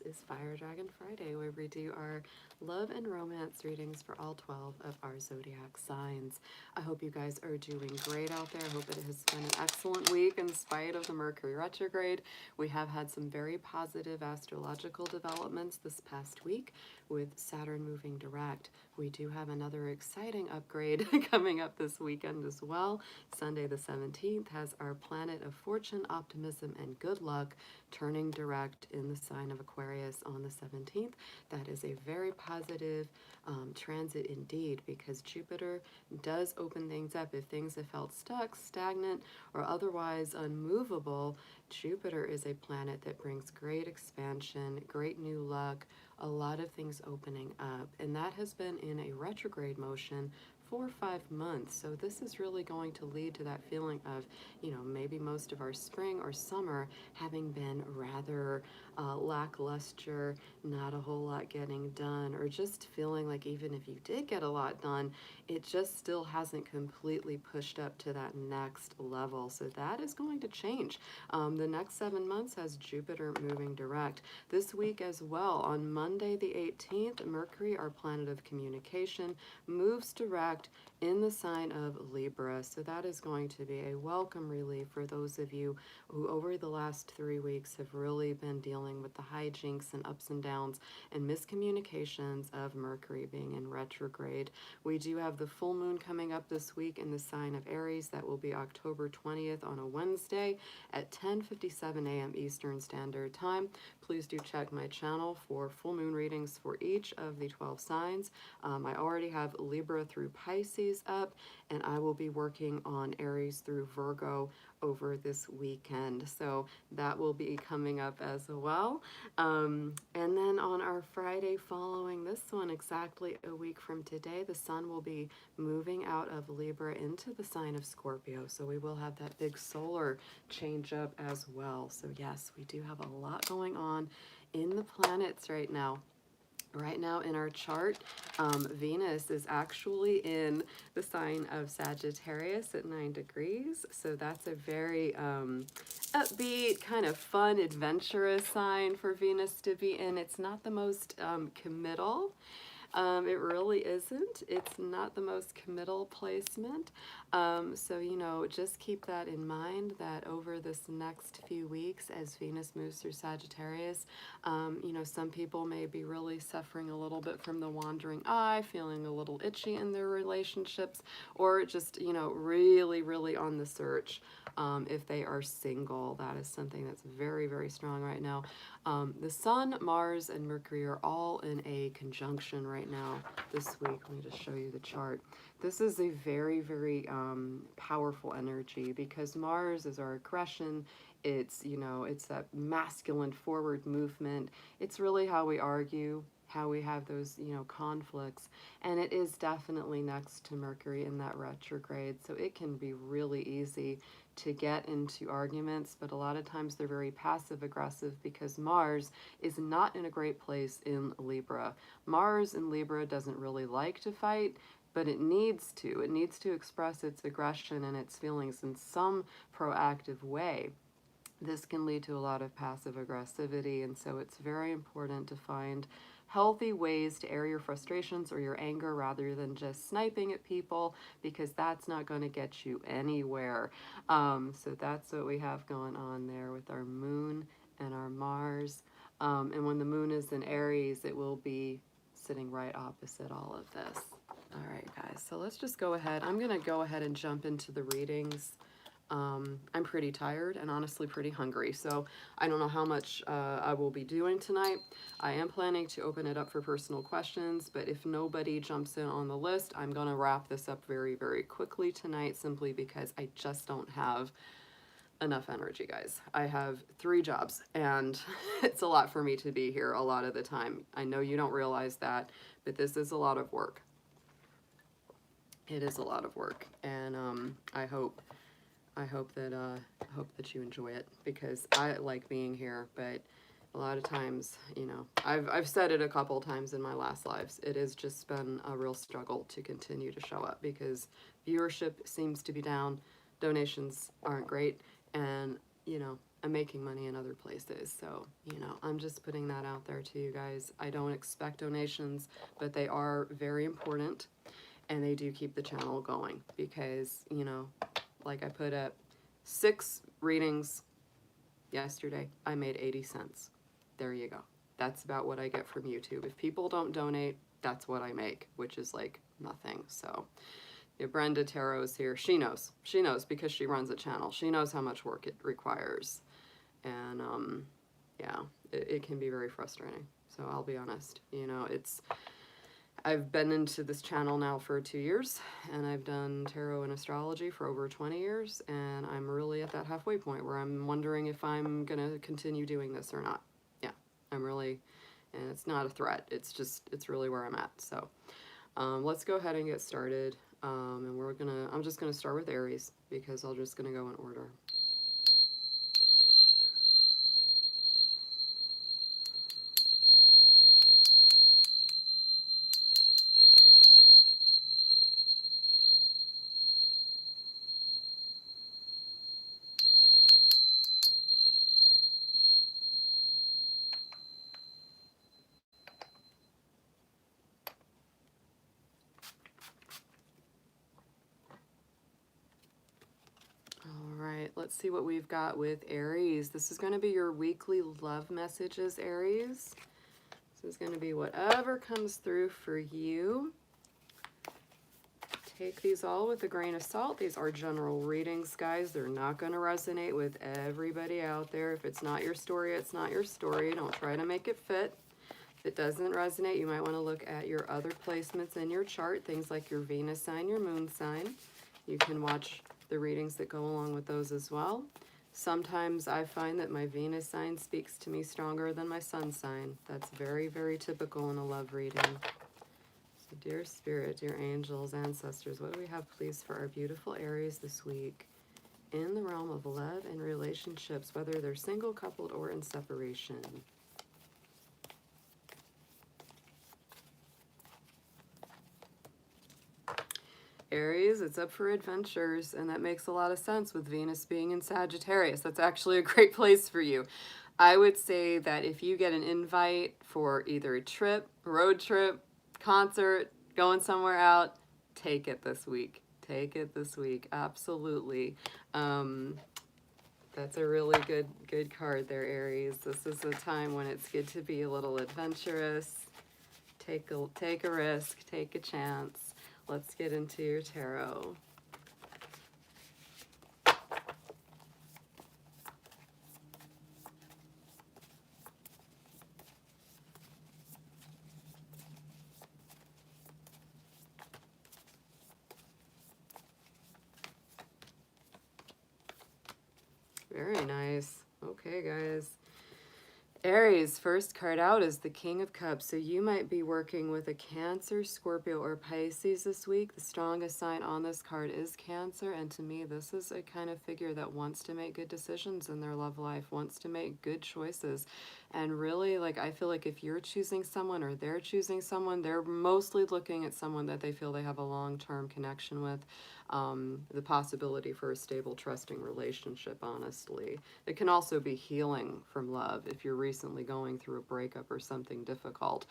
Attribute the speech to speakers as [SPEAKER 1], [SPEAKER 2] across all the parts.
[SPEAKER 1] is Fire Dragon Friday, where we do our love and romance readings for all 12 of our zodiac signs. I hope you guys are doing great out there. I hope it has been an excellent week in spite of the Mercury retrograde. We have had some very positive astrological developments this past week with Saturn moving direct. We do have another exciting upgrade coming up this weekend as well. Sunday the 17th has our planet of fortune, optimism, and good luck turning direct in the sign of Aquarius on the 17th. That is a very positive transit indeed, because Jupiter does open things up. If things have felt stuck, stagnant, or otherwise unmovable, Jupiter is a planet that brings great expansion, great new luck, a lot of things opening up. And that has been in a retrograde motion for 5 months. So this is really going to lead to that feeling of, maybe most of our spring or summer having been rather lackluster, not a whole lot getting done, or just feeling like even if you did get a lot done, it just still hasn't completely pushed up to that next level. So that is going to change. The next 7 months has Jupiter moving direct. This week as well, on Monday the 18th, Mercury, our planet of communication, moves direct in the sign of Libra. So that is going to be a welcome relief for those of you who over the last 3 weeks have really been dealing with the hijinks and ups and downs and miscommunications of Mercury being in retrograde. We do have the full moon coming up this week in the sign of Aries. That will be October 20th on a Wednesday at 10:57 a.m. Eastern Standard Time. Please do check my channel for full moon readings for each of the 12 signs. I already have Libra through Pisces up, and I will be working on Aries through Virgo over this weekend. So that will be coming up as well. And then on our Friday following this one, exactly a week from today, the sun will be moving out of Libra into the sign of Scorpio. So we will have that big solar change up as well. So yes, we do have a lot going on in the planets right now. Right now in our chart, Venus is actually in the sign of Sagittarius at 9 degrees. So that's a very upbeat, kind of fun, adventurous sign for Venus to be in. It's not the most committal. It really isn't. It's not the most committal placement. So, just keep that in mind, that over this next few weeks as Venus moves through Sagittarius, some people may be really suffering a little bit from the wandering eye, feeling a little itchy in their relationships, or just, really, really on the search. If they are single, that is something that's very, very strong right now. The Sun, Mars, and Mercury are all in a conjunction right now this week. Let me just show you the chart. This is a very, very powerful energy, because Mars is our aggression. It's, it's that masculine forward movement. It's really how we argue, how we have those, conflicts. And it is definitely next to Mercury in that retrograde. So it can be really easy to get into arguments, but a lot of times they're very passive aggressive, because Mars is not in a great place in Libra. Mars in Libra doesn't really like to fight, but it needs to. It needs to express its aggression and its feelings in some proactive way. This can lead to a lot of passive aggressivity, and so it's very important to find healthy ways to air your frustrations or your anger rather than just sniping at people, because that's not going to get you anywhere. So that's what we have going on there with our moon and our Mars. And when the moon is in Aries, it will be sitting right opposite all of this. All right, guys, so let's just go ahead. I'm going to go ahead and jump into the readings. I'm pretty tired and honestly pretty hungry, so I don't know how much I will be doing tonight. I am planning to open it up for personal questions, but if nobody jumps in on the list, I'm going to wrap this up very, very quickly tonight, simply because I just don't have enough energy, guys. I have 3 jobs, and it's a lot for me to be here a lot of the time. I know you don't realize that, but this is a lot of work. It is a lot of work, and I hope that you enjoy it, because I like being here, but a lot of times, I've said it a couple times in my last lives, it has just been a real struggle to continue to show up, because viewership seems to be down, donations aren't great, and I'm making money in other places. So, you know, I'm just putting that out there to you guys. I don't expect donations, but they are very important, and they do keep the channel going because, you know, like I put up 6 readings yesterday. I made 80 cents. There you go. That's about what I get from YouTube. If people don't donate, that's what I make, which is like nothing. So, yeah, Brenda Tarot is here. She knows. She knows because she runs a channel. She knows how much work it requires. And yeah, it can be very frustrating. So I'll be honest. You know, I've been into this channel now for 2 years, and I've done tarot and astrology for over 20 years, and I'm really at that halfway point where I'm wondering if I'm going to continue doing this or not. Yeah, I'm really, and it's not a threat. It's just, it's really where I'm at. So let's go ahead and get started. And I'm just gonna start with Aries because I'm just gonna go in order. All right, let's see what we've got with Aries. This is gonna be your weekly love messages, Aries. This is gonna be whatever comes through for you. Take these all with a grain of salt. These are general readings, guys. They're not going to resonate with everybody out there. If it's not your story, it's not your story. Don't try to make it fit. If it doesn't resonate, you might want to look at your other placements in your chart, things like your Venus sign, your moon sign. You can watch the readings that go along with those as well. Sometimes I find that my Venus sign speaks to me stronger than my sun sign. That's very, very typical in a love reading. So dear Spirit, dear angels, ancestors, what do we have, please, for our beautiful Aries this week in the realm of love and relationships, whether they're single, coupled, or in separation? Aries, it's up for adventures, and that makes a lot of sense with Venus being in Sagittarius. That's actually a great place for you. I would say that if you get an invite for either a trip, road trip, concert, going somewhere out, take it this week. Take it this week. Absolutely. That's a really good card there, Aries. This is a time when it's good to be a little adventurous. Take a risk, take a chance. Let's get into your tarot. Very nice. Okay, guys. Aries, first card out is the King of Cups. So you might be working with a Cancer, Scorpio, or Pisces this week. The strongest sign on this card is Cancer. And to me, this is a kind of figure that wants to make good decisions in their love life, wants to make good choices. And really, like, I feel like if you're choosing someone or they're choosing someone, they're mostly looking at someone that they feel they have a long-term connection with. The possibility for a stable, trusting relationship, honestly. It can also be healing from love if you're recently going through a breakup or something difficult.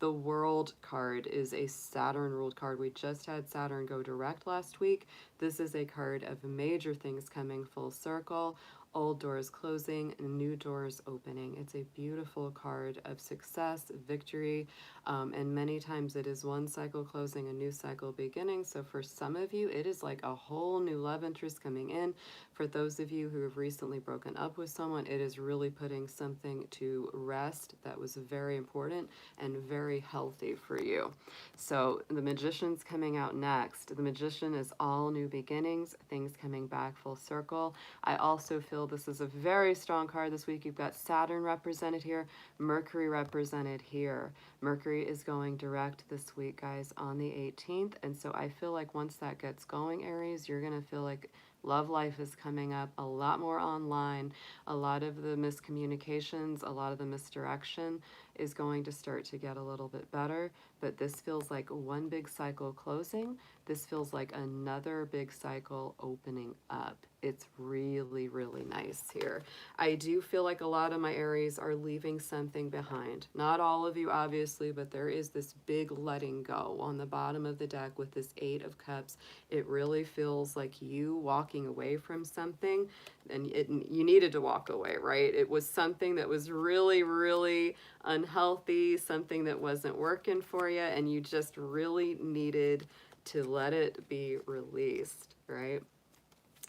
[SPEAKER 1] The World card is a Saturn-ruled card. We just had Saturn go direct last week. This is a card of major things coming full circle. Old doors closing, new doors opening. It's a beautiful card of success, victory, and many times it is one cycle closing, a new cycle beginning. So for some of you, it is like a whole new love interest coming in. For those of you who have recently broken up with someone, it is really putting something to rest that was very important and very healthy for you. So the Magician's coming out next. The Magician is all new beginnings, things coming back full circle. I also feel this is a very strong card this week. You've got Saturn represented here, Mercury represented here. Mercury is going direct this week, guys, on the 18th. And so I feel like once that gets going, Aries, you're going to feel like love life is coming up a lot more online. A lot of the miscommunications, a lot of the misdirection is going to start to get a little bit better. But this feels like one big cycle closing. This feels like another big cycle opening up. It's really, really nice here. I do feel like a lot of my Aries are leaving something behind. Not all of you, obviously, but there is this big letting go on the bottom of the deck with this Eight of Cups. It really feels like you walking away from something, and you needed to walk away, right? It was something that was really, really unhealthy, something that wasn't working for you, and you just really needed to let it be released, right?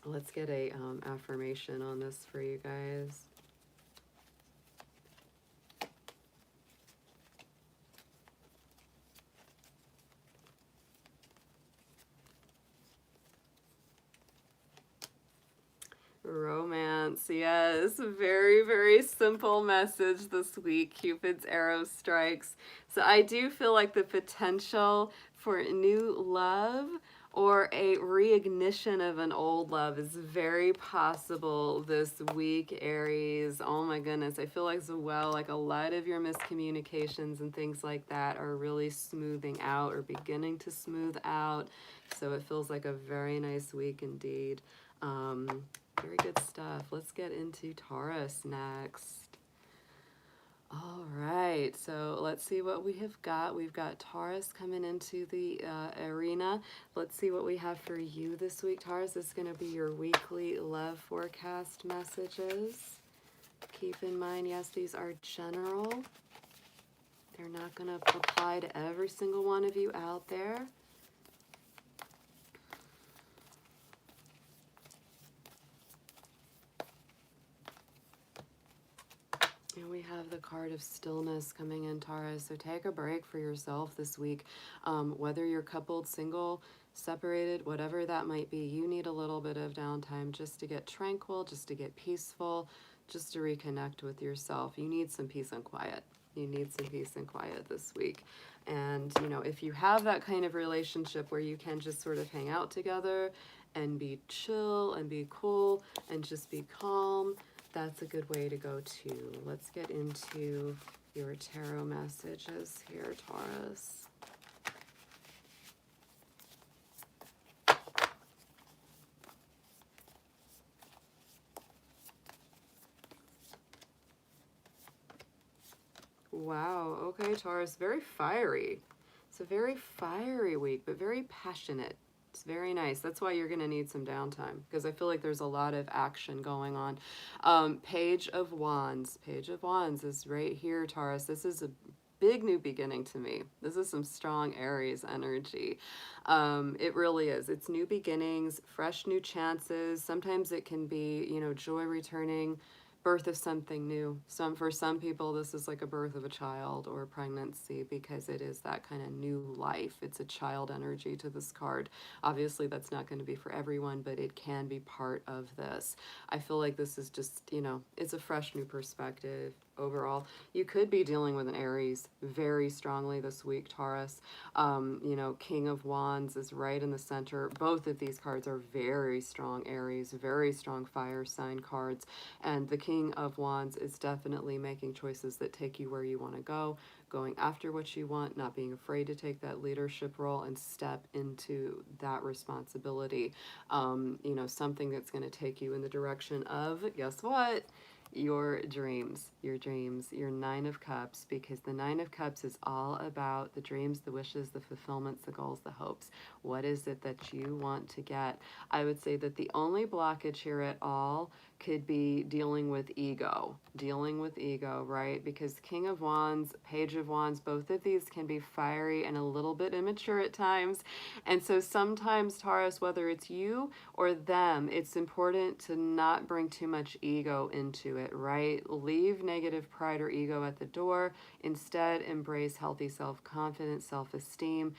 [SPEAKER 1] Let's get a affirmation on this for you guys. Romance, yes. Very, very simple message this week. Cupid's arrow strikes. So I do feel like the potential for new love or a reignition of an old love is very possible this week, Aries. Oh my goodness. I feel like as well, like a lot of your miscommunications and things like that are really smoothing out or beginning to smooth out. So it feels like a very nice week indeed. Very good stuff. Let's get into Taurus next. All right, so let's see what we have got. We've got Taurus coming into the arena. Let's see what we have for you this week, Taurus. This is going to be your weekly love forecast messages. Keep in mind, yes, these are general. They're not going to apply to every single one of you out there. And we have the card of stillness coming in, Taurus. So take a break for yourself this week. Whether you're coupled, single, separated, whatever that might be, you need a little bit of downtime just to get tranquil, just to get peaceful, just to reconnect with yourself. You need some peace and quiet. You need some peace and quiet this week. And, you know, if you have that kind of relationship where you can just sort of hang out together and be chill and be cool and just be calm, that's a good way to go too. Let's get into your tarot messages here, Taurus. Wow, okay, Taurus, very fiery. It's a very fiery week, but very passionate. It's very nice. That's why you're going to need some downtime, because I feel like there's a lot of action going on. Page of Wands. Page of Wands is right here, Taurus. This is a big new beginning to me. This is some strong Aries energy. It really is. It's new beginnings, fresh new chances. Sometimes it can be, you know, joy returning, birth of something new. For some people, this is like a birth of a child or a pregnancy, because it is that kind of new life. It's a child energy to this card. Obviously, that's not going to be for everyone, but it can be part of this. I feel like this is just, you know, it's a fresh new perspective overall. You could be dealing with an Aries very strongly this week, Taurus. You know, King of Wands is right in the center. Both of these cards are very strong Aries, very strong fire sign cards. And the King of Wands is definitely making choices that take you where you want to go, going after what you want, not being afraid to take that leadership role and step into that responsibility. You know, something that's going to take you in the direction of, guess what? Your dreams, your Nine of Cups, because the Nine of Cups is all about the dreams, the wishes, the fulfillments, the goals, the hopes. What is it that you want to get? I would say that the only blockage here at all could be dealing with ego, right? Because King of Wands, Page of Wands, both of these can be fiery and a little bit immature at times. And so sometimes, Taurus, whether it's you or them, it's important to not bring too much ego into it, right? Leave negative pride or ego at the door. Instead, embrace healthy self-confidence, self-esteem.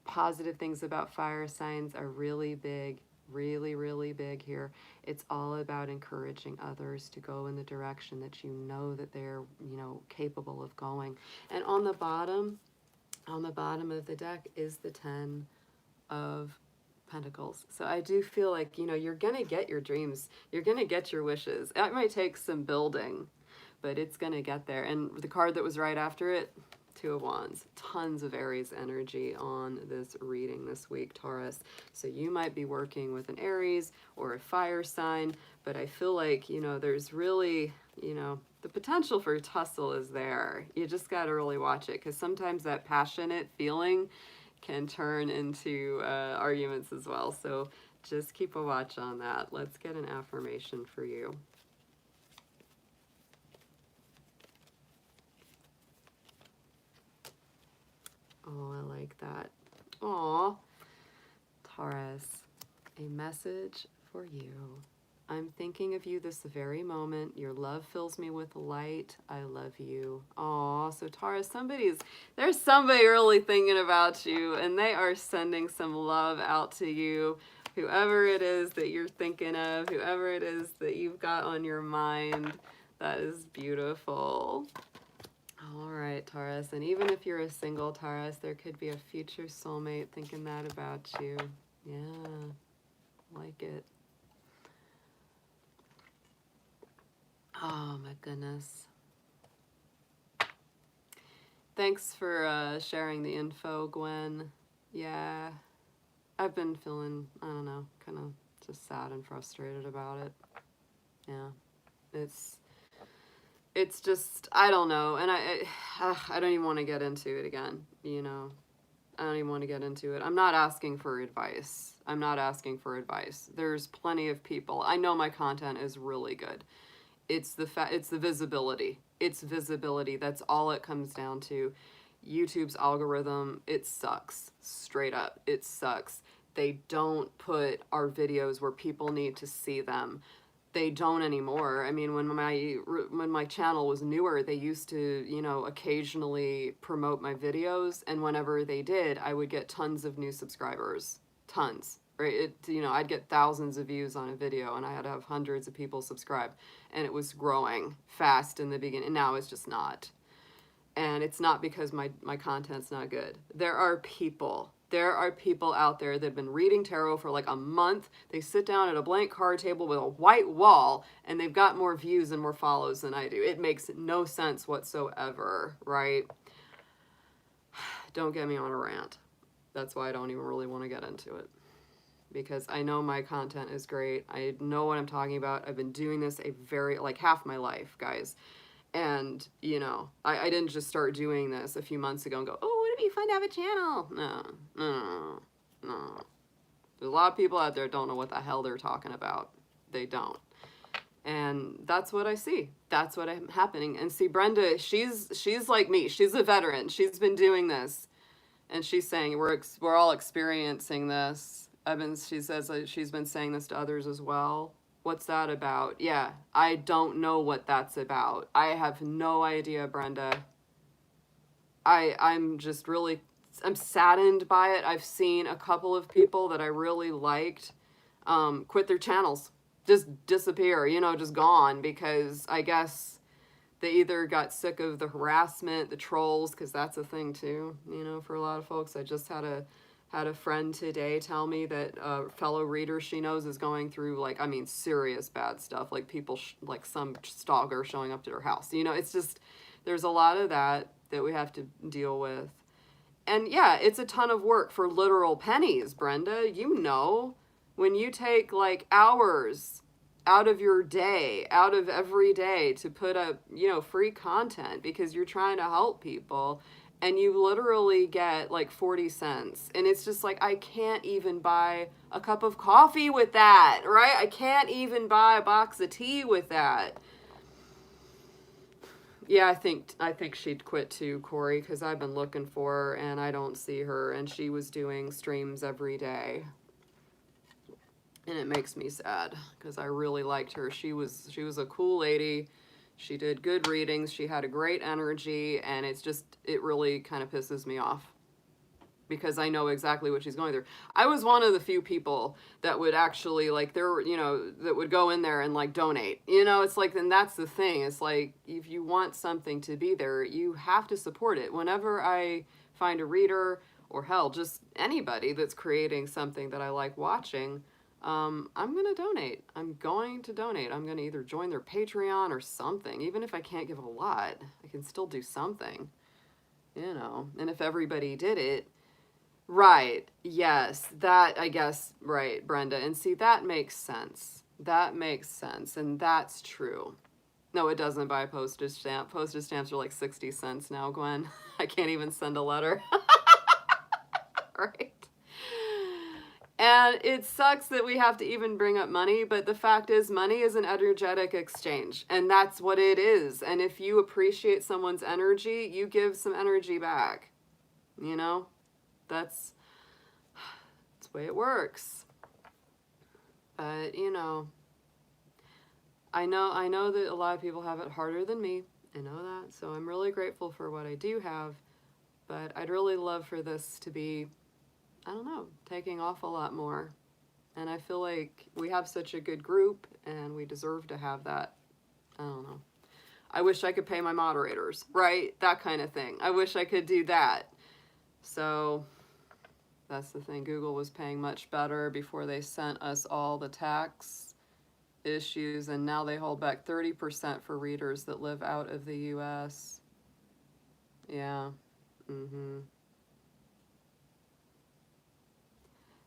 [SPEAKER 1] Positive things about fire signs are really big, really big here. It's all about encouraging others to go in the direction that you know that they're, you know, capable of going. And on the bottom of the deck is the 10 of Pentacles. So I do feel like, you know, you're going to get your dreams. You're going to get your wishes. It might take some building, but it's going to get there. And the card that was right after it, Two of Wands. Tons of Aries energy on this reading this week, Taurus. So you might be working with an Aries or a fire sign, but I feel like, you know, there's really, you know, the potential for tussle is there. You just got to really watch it, because sometimes that passionate feeling can turn into arguments as well. So just keep a watch on that. Let's get an affirmation for you. Oh, I like that. Aw, Taurus, a message for you. I'm thinking of you this very moment. Your love fills me with light. I love you. Aw, so Taurus, there's somebody really thinking about you, and they are sending some love out to you. Whoever it is that you're thinking of, whoever it is that you've got on your mind, that is beautiful. All right, Taurus, and even if you're a single Taurus, there could be a future soulmate thinking that about you. Yeah, like it. Oh my goodness. Thanks for sharing the info, Gwen. Yeah, I've been feeling, I don't know, kind of just sad and frustrated about it. Yeah, it's just, I don't know, and I don't even want to get into it again, you know. I don't even want to get into it. I'm not asking for advice. I'm not asking for advice. There's plenty of people. I know my content is really good. It's the visibility. It's visibility. That's all it comes down to. YouTube's algorithm, it sucks. Straight up, it sucks. They don't put our videos where people need to see them. They don't anymore. I mean, when my channel was newer, they used to, you know, occasionally promote my videos, and whenever they did, I would get tons of new subscribers. Tons. Right? You know, I'd get thousands of views on a video, and I had to have hundreds of people subscribe, and it was growing fast in the beginning, and now it's just not. And it's not because my content's not good. There are people out there that have been reading tarot for like a month. They sit down at a blank card table with a white wall, and they've got more views and more follows than I do. It makes no sense whatsoever, right? Don't get me on a rant. That's why I don't even really want to get into it, because I know my content is great. I know what I'm talking about. I've been doing this like half my life, guys. And, you know, I didn't just start doing this a few months ago and go, oh, wouldn't it be fun to have a channel? No. There's a lot of people out there that don't know what the hell they're talking about. They don't. And that's what I see. That's what I'm happening. And see, Brenda, she's like me. She's a veteran. She's been doing this. And she's saying, we're all experiencing this. She says she's been saying this to others as well. What's that about? Yeah, I don't know what that's about. I have no idea, Brenda. I'm just really, I'm saddened by it. I've seen a couple of people that I really liked quit their channels, just disappear, you know, just gone, because I guess they either got sick of the harassment, the trolls, because that's a thing too, you know, for a lot of folks. I just had a friend today tell me that a fellow reader she knows is going through, like, I mean, serious bad stuff, like people, like some stalker showing up to her house. You know, it's just, there's a lot of that we have to deal with. And yeah, it's a ton of work for literal pennies, Brenda. You know, when you take like hours out of your day, out of every day to put up, you know, free content because you're trying to help people, and you literally get like 40 cents. And it's just like, I can't even buy a cup of coffee with that, right? I can't even buy a box of tea with that. Yeah, I think she'd quit too, Corey, because I've been looking for her and I don't see her. And she was doing streams every day. And it makes me sad because I really liked her. She was a cool lady. She did good readings. She had a great energy, and it really kind of pisses me off because I know exactly what she's going through. I was one of the few people that would actually, like, that would go in there and like donate. You know, it's like, and that's the thing. It's like, if you want something to be there, you have to support it. Whenever I find a reader, or hell, just anybody that's creating something that I like watching, I'm going to donate. I'm going to either join their Patreon or something. Even if I can't give a lot, I can still do something. you know, and if everybody did it, right, yes, that, I guess, right, Brenda, and see, that makes sense. That makes sense, and that's true. No, it doesn't buy a postage stamp. Postage stamps are like 60 cents now, Gwen. I can't even send a letter. Right? And it sucks that we have to even bring up money, but the fact is money is an energetic exchange, and that's what it is. And if you appreciate someone's energy, you give some energy back. You know? That's the way it works. But, you know, I know that a lot of people have it harder than me. I know that. So I'm really grateful for what I do have, but I'd really love for this to be, I don't know, taking off a lot more. And I feel like we have such a good group and we deserve to have that. I don't know. I wish I could pay my moderators, right? That kind of thing. I wish I could do that. So that's the thing. Google was paying much better before they sent us all the tax issues, and now they hold back 30% for readers that live out of the US. Yeah.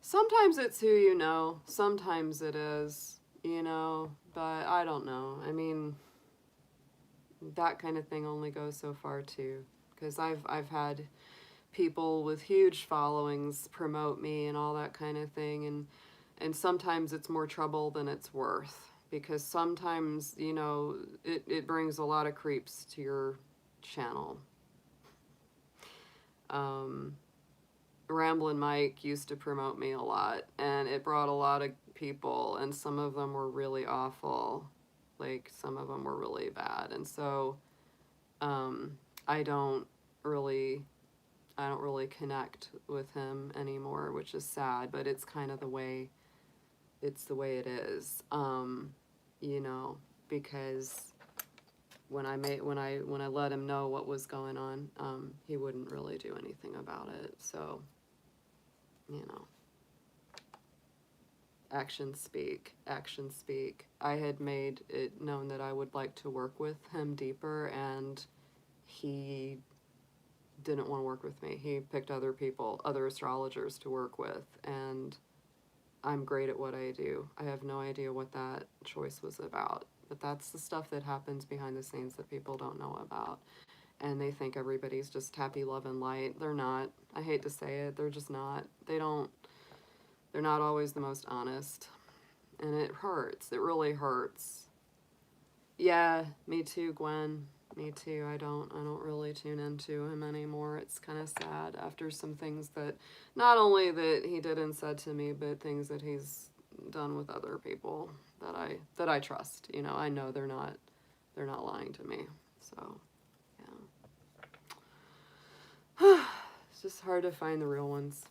[SPEAKER 1] Sometimes it's who you know, sometimes it is, you know, but I don't know. I mean, that kind of thing only goes so far too, because I've had people with huge followings promote me and all that kind of thing, and sometimes it's more trouble than it's worth, because sometimes, you know, it brings a lot of creeps to your channel. Ramblin' Mike used to promote me a lot, and it brought a lot of people, and some of them were really awful. Like, some of them were really bad, and so I don't really connect with him anymore, which is sad, but it's kind of the way it is. You know, because when I let him know what was going on, he wouldn't really do anything about it. So, you know, actions speak, actions speak. I had made it known that I would like to work with him deeper, and he didn't want to work with me. He picked other people, other astrologers to work with, and I'm great at what I do. I have no idea what that choice was about, but that's the stuff that happens behind the scenes that people don't know about. And they think everybody's just happy, love, and light. They're not. I hate to say it. They're just not. They're not always the most honest. And it hurts. It really hurts. Yeah, me too, Gwen. Me too. I don't really tune into him anymore. It's kind of sad after some things that, not only that he did and said to me, but things that he's done with other people that I trust. You know, I know they're not lying to me. So, yeah. It's just hard to find the real ones.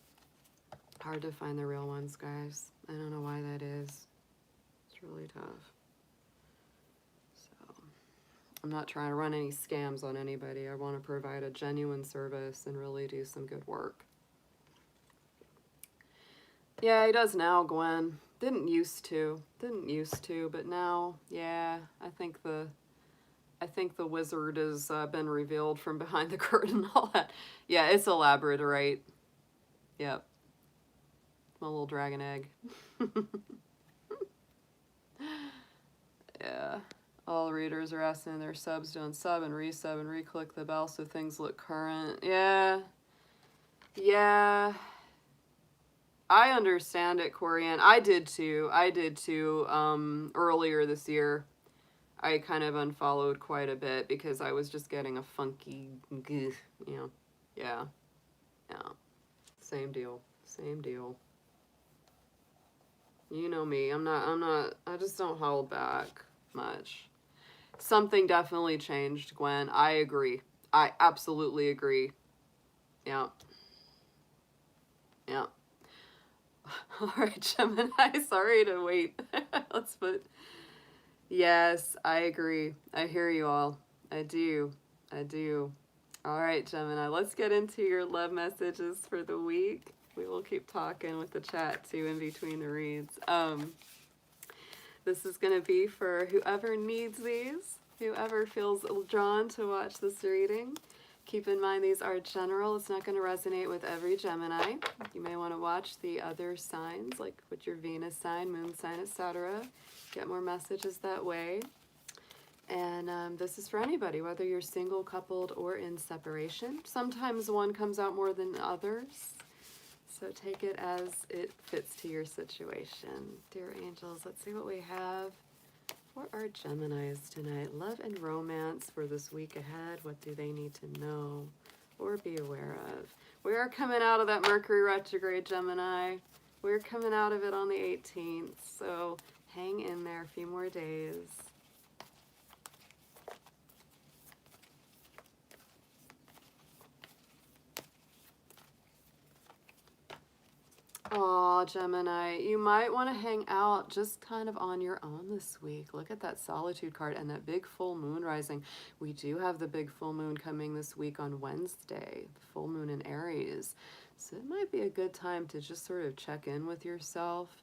[SPEAKER 1] Hard to find the real ones, guys. I don't know why that is. It's really tough. So, I'm not trying to run any scams on anybody. I want to provide a genuine service and really do some good work. Yeah, he does now, Gwen. Didn't used to, but now, yeah, I think the wizard has been revealed from behind the curtain and all that. Yeah, it's a labradorite. Yep. My little dragon egg. Yeah. All readers are asking their subs to unsub and resub and re-click the bell so things look current. Yeah. Yeah. I understand it, Corian. I did too. Earlier this year. I kind of unfollowed quite a bit because I was just getting a funky, you know, yeah. Same deal. You know me, I just don't hold back much. Something definitely changed, Gwen. I agree. I absolutely agree. Yeah. All right, Gemini, sorry to wait. Let's put... Yes, I agree. I hear you all. I do. All right, Gemini, let's get into your love messages for the week. We will keep talking with the chat too in between the reads. This is going to be for whoever needs these, whoever feels drawn to watch this reading. Keep in mind these are general. It's not going to resonate with every Gemini. You may want to watch the other signs, like with your Venus sign, moon sign, etc. Get more messages that way. And this is for anybody, whether you're single, coupled, or in separation. Sometimes one comes out more than others. So take it as it fits to your situation. Dear angels, let's see what we have for our Geminis tonight. Love and romance for this week ahead. What do they need to know or be aware of? We are coming out of that Mercury retrograde, Gemini. We're coming out of it on the 18th. So hang in there a few more days. Aw, Gemini, you might want to hang out just kind of on your own this week. Look at that solitude card and that big full moon rising. We do have the big full moon coming this week on Wednesday, the full moon in Aries. So it might be a good time to just sort of check in with yourself,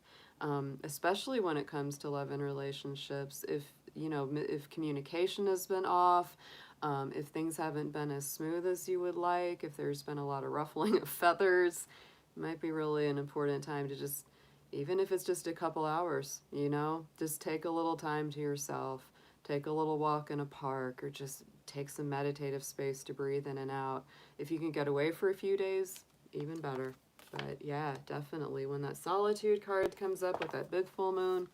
[SPEAKER 1] especially when it comes to love and relationships. If, you know, if communication has been off, if things haven't been as smooth as you would like, if there's been a lot of ruffling of feathers, might be really an important time to just, even if it's just a couple hours, you know, just take a little time to yourself, take a little walk in a park, or just take some meditative space to breathe in and out. If you can get away for a few days, even better. But yeah, definitely when that solitude card comes up with that big full moon,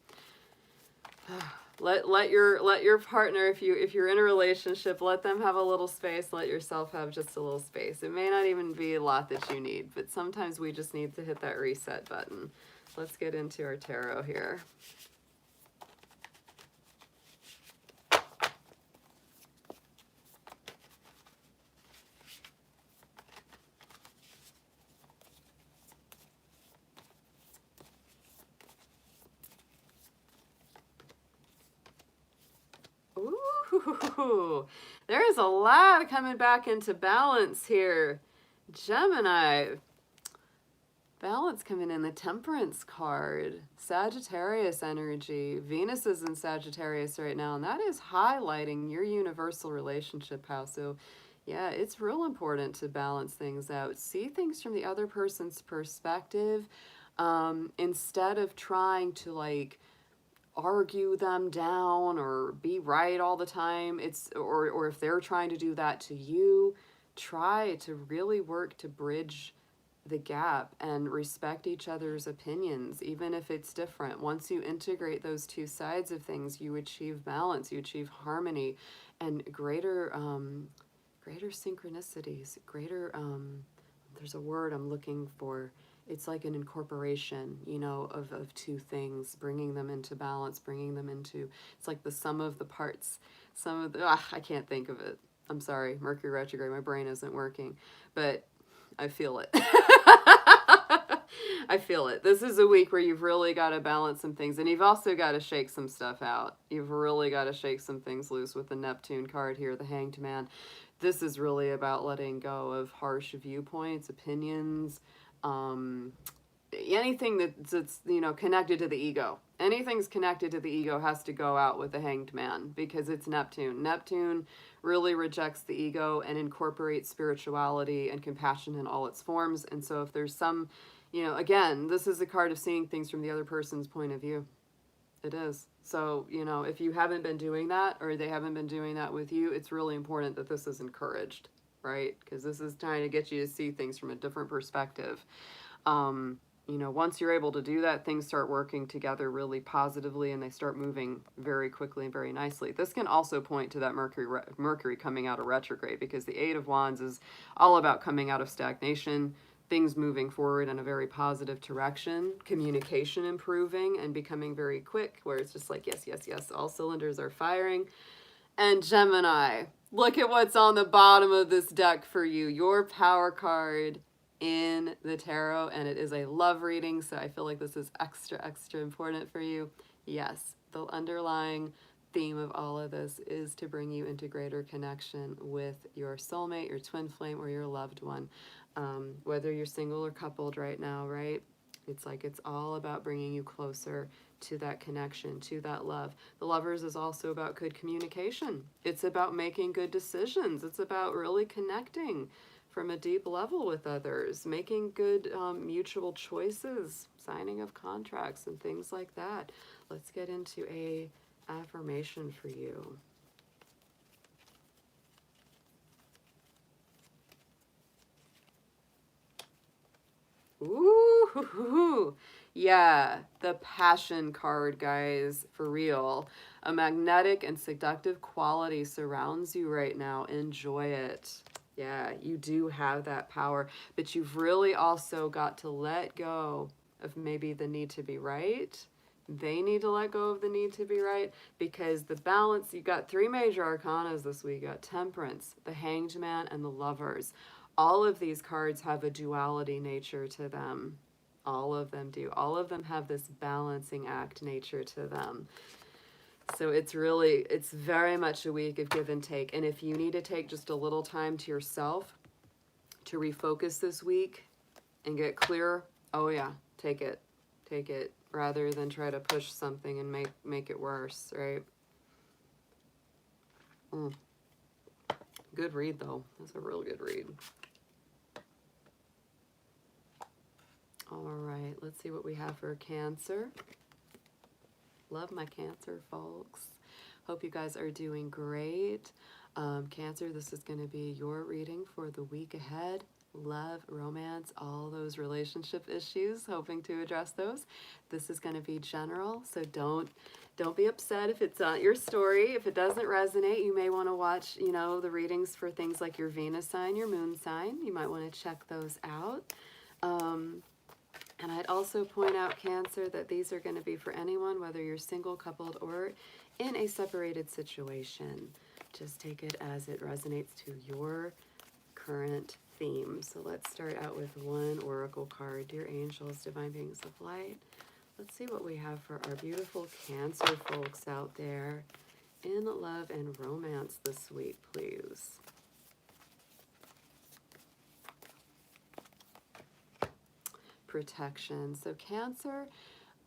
[SPEAKER 1] let your partner, if you're in a relationship, let them have a little space. Let yourself have just a little space. It may not even be a lot that you need, but sometimes we just need to hit that reset button. Let's get into our tarot here. Ooh, there is a lot coming back into balance here. Gemini, balance coming in, the Temperance card, Sagittarius energy. Venus is in Sagittarius right now, and that is highlighting your universal relationship house. So yeah, it's real important to balance things out. See things from the other person's perspective, instead of trying to like argue them down or be right all the time. It's or if they're trying to do that to you, try to really work to bridge the gap and respect each other's opinions, even if it's different. Once you integrate those two sides of things, you achieve balance, you achieve harmony, and greater synchronicities, greater there's a word I'm looking for. It's like an incorporation, you know, of two things, bringing them into balance, bringing them into, it's like the sum of the parts. I can't think of it. I'm sorry, Mercury retrograde, my brain isn't working, but I feel it. I feel it. This is a week where you've really got to balance some things, and you've also got to shake some stuff out. You've really got to shake some things loose with the Neptune card here, the Hanged Man. This is really about letting go of harsh viewpoints, opinions, anything that's you know, connected to the ego. Anything's connected to the ego has to go out with the Hanged Man, because it's Neptune. Neptune really rejects the ego and incorporates spirituality and compassion in all its forms. And so if there's some, you know, again, this is a card of seeing things from the other person's point of view. It is. So, you know, if you haven't been doing that, or they haven't been doing that with you, it's really important that this is encouraged, right? Because this is trying to get you to see things from a different perspective. You know, once you're able to do that, things start working together really positively, and they start moving very quickly and very nicely. This can also point to that Mercury coming out of retrograde, because the Eight of Wands is all about coming out of stagnation, things moving forward in a very positive direction, communication improving and becoming very quick, where it's just like, yes, yes, yes, all cylinders are firing. And Gemini, look at what's on the bottom of this deck for you, your power card in the tarot, and it is a love reading, so I feel like this is extra important for you. Yes, the underlying theme of all of this is to bring you into greater connection with your soulmate, your twin flame, or your loved one, whether you're single or coupled right now, right? It's like it's all about bringing you closer to that connection, to that love. The Lovers is also about good communication. It's about making good decisions. It's about really connecting from a deep level with others, making good mutual choices, signing of contracts and things like that. Let's get into a affirmation for you. Ooh, yeah, the Passion card, guys, for real. A magnetic and seductive quality surrounds you right now. Enjoy it. Yeah, you do have that power, but you've really also got to let go of maybe the need to be right. They need to let go of the need to be right, because the balance, you got 3 major arcanas this week. You got Temperance, the Hanged Man, and the Lovers. All of these cards have a duality nature to them. All of them do. All of them have this balancing act nature to them. So it's very much a week of give and take. And if you need to take just a little time to yourself to refocus this week and get clear, oh yeah, take it. Take it, rather than try to push something and make it worse, right? Good read, though. That's a real good read. All right, let's see what we have for Cancer. Love my Cancer, folks. Hope you guys are doing great. Cancer, this is going to be your reading for the week ahead. Love, romance, all those relationship issues, hoping to address those. This is going to be general, so don't be upset if it's not your story. If it doesn't resonate, you may want to watch, the readings for things like your Venus sign, your moon sign. You might want to check those out. And I'd also point out, Cancer, that these are going to be for anyone, whether you're single, coupled, or in a separated situation. Just take it as it resonates to your current theme. So let's start out with one oracle card. Dear angels, divine beings of light, let's see what we have for our beautiful Cancer folks out there in love and romance this week, please. Protection. So Cancer,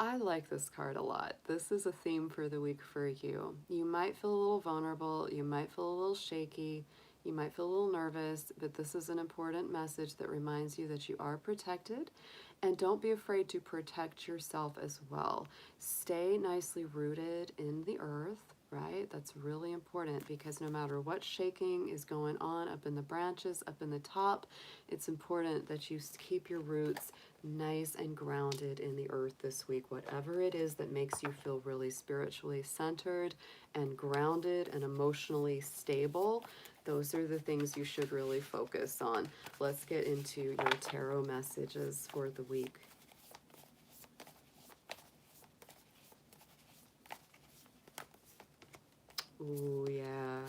[SPEAKER 1] I like this card a lot. This is a theme for the week for you. You might feel a little vulnerable. You might feel a little shaky. You might feel a little nervous, but this is an important message that reminds you that you are protected, and don't be afraid to protect yourself as well. Stay nicely rooted in the earth, right? That's really important, because no matter what shaking is going on up in the branches, up in the top, it's important that you keep your roots nice and grounded in the earth this week. Whatever it is that makes you feel really spiritually centered and grounded and emotionally stable, those are the things you should really focus on. Let's get into your tarot messages for the week. Ooh, yeah.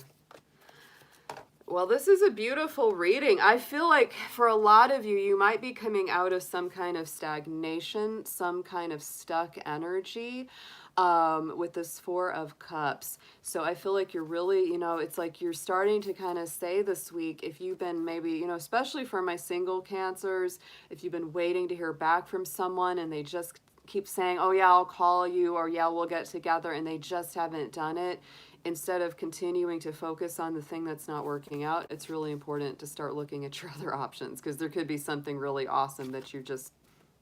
[SPEAKER 1] Well, this is a beautiful reading. I feel like for a lot of you, you might be coming out of some kind of stagnation, some kind of stuck energy with this Four of Cups. So I feel like you're really, it's like you're starting to kind of say this week, if you've been maybe, especially for my single Cancers, if you've been waiting to hear back from someone and they just keep saying, oh yeah, I'll call you, or yeah, we'll get together, and they just haven't done it. Instead of continuing to focus on the thing that's not working out, it's really important to start looking at your other options, because there could be something really awesome that you're just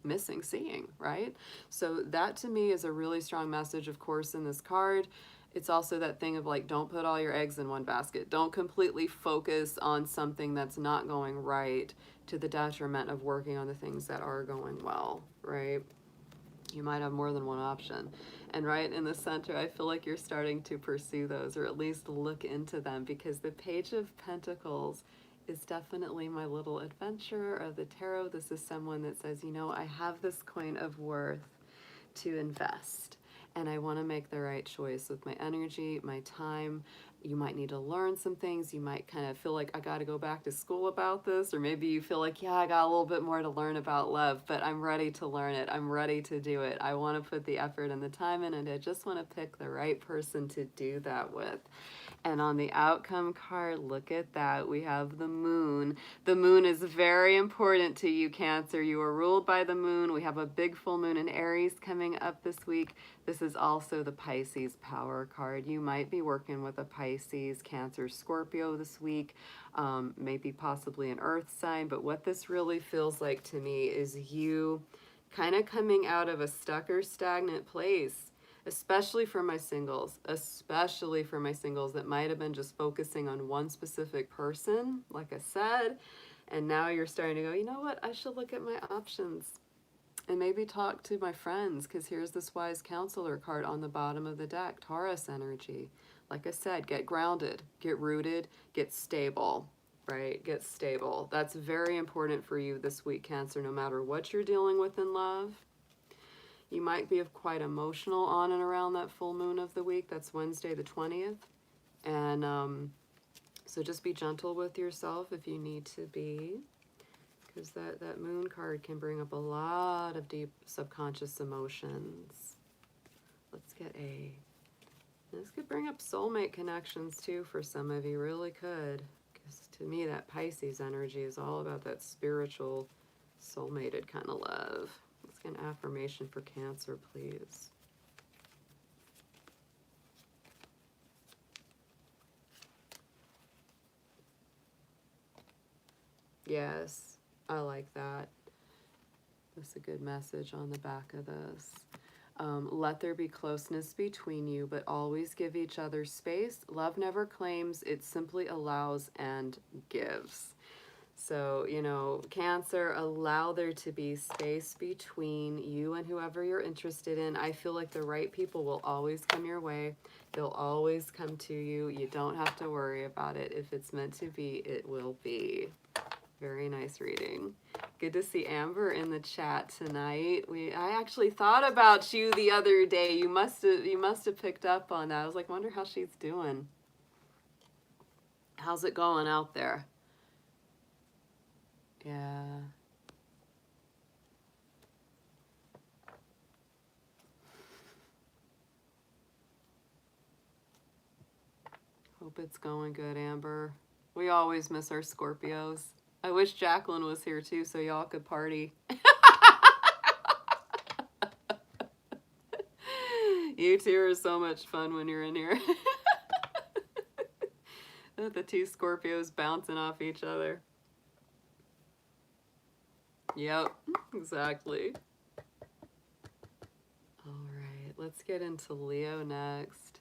[SPEAKER 1] missing seeing, right? So that to me is a really strong message, of course, in this card. It's also that thing of like, don't put all your eggs in one basket. Don't completely focus on something that's not going right to the detriment of working on the things that are going well, right? You might have more than one option. And right in the center, I feel like you're starting to pursue those, or at least look into them, because the Page of Pentacles is definitely my little adventurer of the tarot. This is someone that says, I have this coin of worth to invest, and I want to make the right choice with my energy, my time. You might need to learn some things. You might kind of feel like, I got to go back to school about this, or maybe you feel like, yeah, I got a little bit more to learn about love, but I'm ready to learn it. I'm ready to do it. I want to put the effort and the time in, and I just want to pick the right person to do that with. And on the outcome card, look at that. We have the moon. The moon is very important to you, Cancer. You are ruled by the moon. We have a big full moon in Aries coming up this week. This is also the Pisces power card. You might be working with a Pisces, Cancer, Scorpio this week. Maybe possibly an earth sign. But what this really feels like to me is you kind of coming out of a stuck or stagnant place. Especially for my singles that might have been just focusing on one specific person, like I said, and now you're starting to go, you know what, I should look at my options and maybe talk to my friends, because here's this wise counselor card on the bottom of the deck, Taurus energy. Like I said, get grounded, get rooted, get stable, right? Get stable. That's very important for you this week, Cancer, no matter what you're dealing with in love. You might be quite emotional on and around that full moon of the week. That's Wednesday the 20th. And so just be gentle with yourself if you need to be, because that moon card can bring up a lot of deep subconscious emotions. This could bring up soulmate connections too for some of you, really could. Because to me, that Pisces energy is all about that spiritual, soulmated kind of love. Let's get an affirmation for Cancer, please. Yes, I like that. That's a good message on the back of this. Let there be closeness between you, but always give each other space. Love never claims, it simply allows and gives. So, you know, Cancer, allow there to be space between you and whoever you're interested in. I feel like the right people will always come your way. They'll always come to you. You don't have to worry about it. If it's meant to be, it will be. Very nice reading. Good to see Amber in the chat tonight. I actually thought about you the other day. You must have picked up on that. I was like, wonder how she's doing. How's it going out there? Yeah. Hope it's going good, Amber. We always miss our Scorpios. I wish Jacqueline was here too so y'all could party. You two are so much fun when you're in here. The two Scorpios bouncing off each other. Yep, exactly. All right, let's get into Leo next.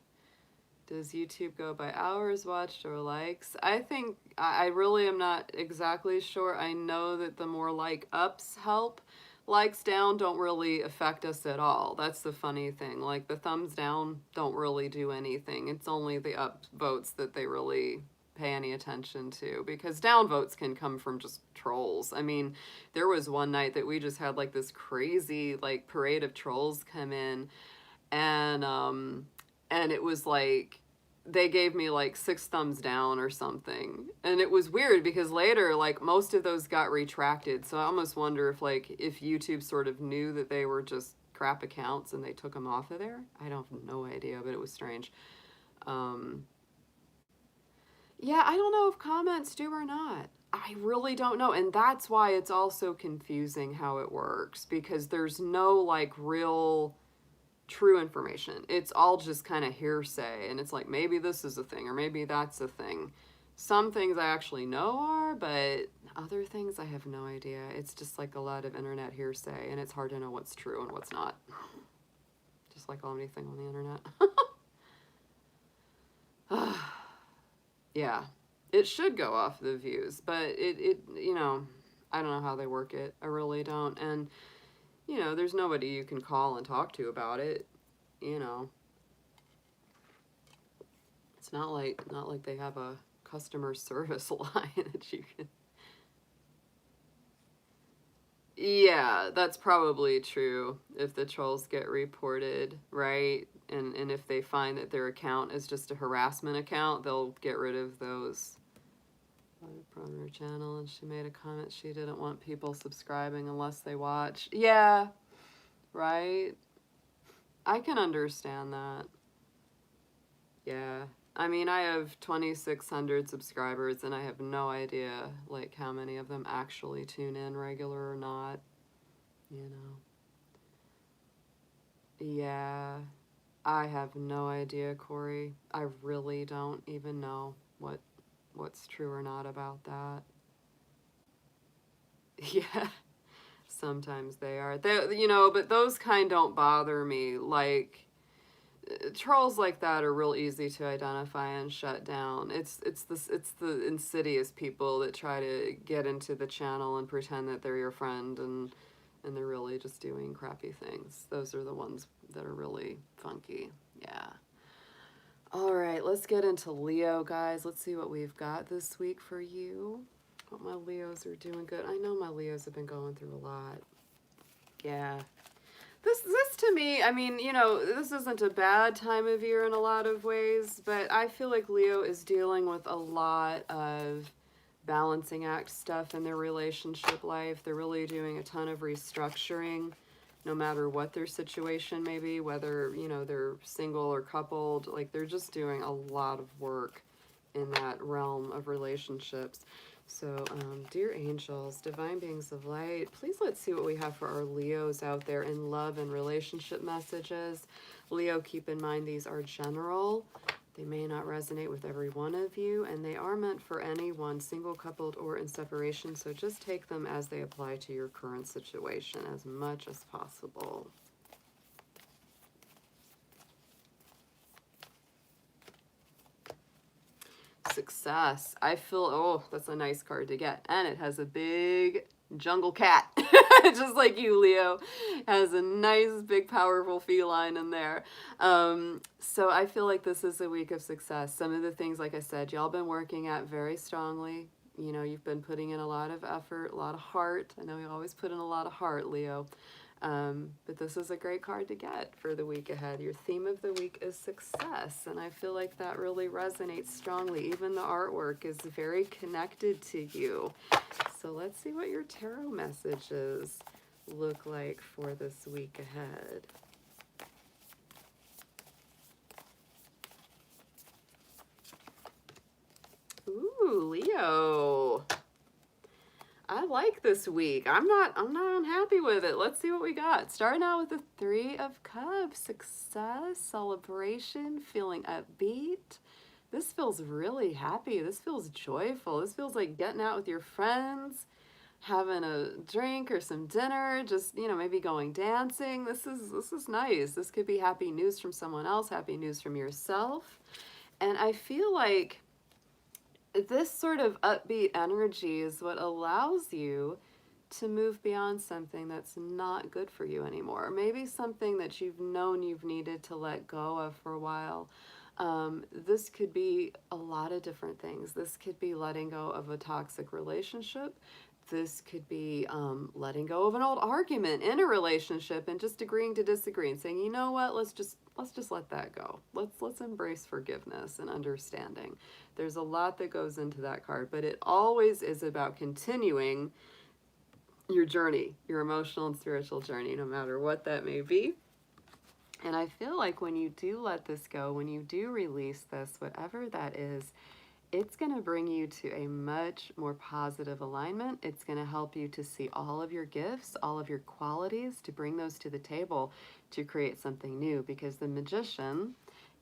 [SPEAKER 1] Does YouTube go by hours watched or likes? I think, I really am not exactly sure. I know that the more like ups help. Likes down don't really affect us at all. That's the funny thing. Like the thumbs down don't really do anything. It's only the up votes that they really pay any attention to, because down votes can come from just trolls. I mean, there was one night that we just had like this crazy like parade of trolls come in, and it was like they gave me like 6 thumbs down or something. And it was weird because later like most of those got retracted. So I almost wonder if YouTube sort of knew that they were just crap accounts and they took them off of there. I don't have no idea, but it was strange. Yeah, I don't know if comments do or not. I really don't know. And that's why it's also confusing how it works, because there's no like real true information. It's all just kind of hearsay, and it's like maybe this is a thing or maybe that's a thing. Some things I actually know are, but other things I have no idea. It's just like a lot of internet hearsay, and it's hard to know what's true and what's not. Just like anything on the internet. Yeah, it should go off the views, but it you know, I don't know how they work it. I really don't. And you know, there's nobody you can call and talk to about it, you know. It's not like they have a customer service line that you can. Yeah, that's probably true if the trolls get reported, right? And if they find that their account is just a harassment account, they'll get rid of those. From her channel, and she made a comment she didn't want people subscribing unless they watch. Yeah, right? I can understand that. Yeah, I mean, I have 2,600 subscribers, and I have no idea, like, how many of them actually tune in regular or not, you know. Yeah, I have no idea, Corey. I really don't even know what's true or not about that. Yeah, sometimes they are. They, you know, but those kind don't bother me. Like, trolls like that are real easy to identify and shut down. It's the insidious people that try to get into the channel and pretend that they're your friend, and they're really just doing crappy things. Those are the ones that are really funky. Yeah. All right, let's get into Leo, guys. Let's see what we've got this week for you. Hope my Leos are doing good. I know my Leos have been going through a lot. Yeah. This to me, I mean, you know, this isn't a bad time of year in a lot of ways, but I feel like Leo is dealing with a lot of balancing act stuff in their relationship life. They're really doing a ton of restructuring, no matter what their situation may be, whether, you know, they're single or coupled. Like, they're just doing a lot of work in that realm of relationships. So, dear angels, divine beings of light, please let's see what we have for our Leos out there in love and relationship messages. Leo, keep in mind these are general. They may not resonate with every one of you, and they are meant for anyone, single, coupled, or in separation. So just take them as they apply to your current situation as much as possible. Success. I feel, oh, that's a nice card to get. And it has a big jungle cat. Just like you, Leo. Has a nice, big, powerful feline in there. So I feel like this is a week of success. Some of the things, like I said, y'all been working at very strongly. You know, you've been putting in a lot of effort, a lot of heart. I know you always put in a lot of heart, Leo. But this is a great card to get for the week ahead. Your theme of the week is success, and I feel like that really resonates strongly. Even the artwork is very connected to you. So let's see what your tarot messages look like for this week ahead. Ooh, Leo. I like this week. I'm not unhappy with it. Let's see what we got. Starting out with the Three of Cups. Success, celebration, feeling upbeat. This feels really happy. This feels joyful. This feels like getting out with your friends, having a drink or some dinner, just, you know, maybe going dancing. This is nice. This could be happy news from someone else, happy news from yourself. And I feel like this sort of upbeat energy is what allows you to move beyond something that's not good for you anymore. Maybe something that you've known you've needed to let go of for a while. This could be a lot of different things. This could be letting go of a toxic relationship. This could be letting go of an old argument in a relationship and just agreeing to disagree and saying, you know what, let's just let that go. Let's embrace forgiveness and understanding. There's a lot that goes into that card, but it always is about continuing your journey, your emotional and spiritual journey, no matter what that may be. And I feel like when you do let this go, when you do release this, whatever that is, it's going to bring you to a much more positive alignment. It's going to help you to see all of your gifts, all of your qualities, to bring those to the table to create something new. Because the Magician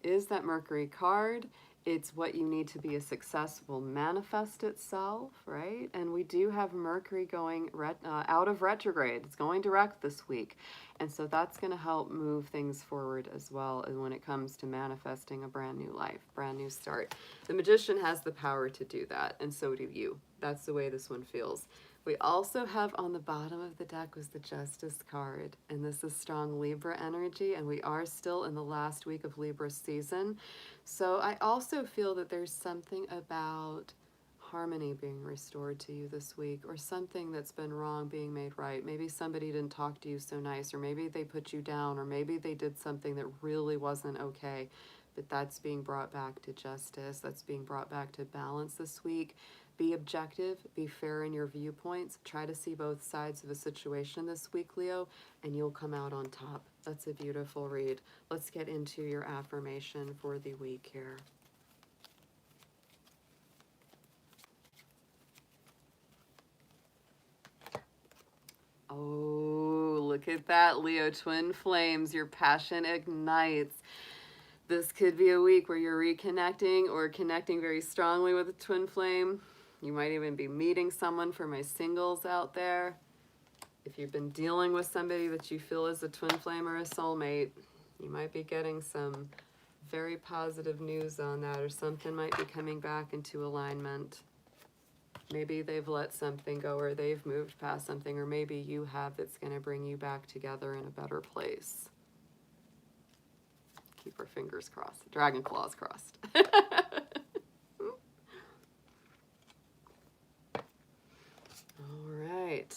[SPEAKER 1] is that Mercury card. It's what you need to be a successful manifest itself, right? And we do have Mercury going out of retrograde. It's going direct this week. And so that's going to help move things forward as well. And when it comes to manifesting a brand new life, brand new start, the Magician has the power to do that. And so do you. That's the way this one feels. We also have on the bottom of the deck was the Justice card, and this is strong Libra energy, and we are still in the last week of Libra season. So I also feel that there's something about harmony being restored to you this week, or something that's been wrong being made right. Maybe somebody didn't talk to you so nice, or maybe they put you down, or maybe they did something that really wasn't okay, but that's being brought back to justice. That's being brought back to balance this week. Be objective, be fair in your viewpoints, try to see both sides of a situation this week, Leo, and you'll come out on top. That's a beautiful read. Let's get into your affirmation for the week here. Oh, look at that, Leo. Twin flames. Your passion ignites. This could be a week where you're reconnecting or connecting very strongly with a twin flame. You might even be meeting someone for my singles out there. If you've been dealing with somebody that you feel is a twin flame or a soulmate, you might be getting some very positive news on that, or something might be coming back into alignment. Maybe they've let something go, or they've moved past something, or maybe you have, that's going to bring you back together in a better place. Keep our fingers crossed. Dragon claws crossed. All right.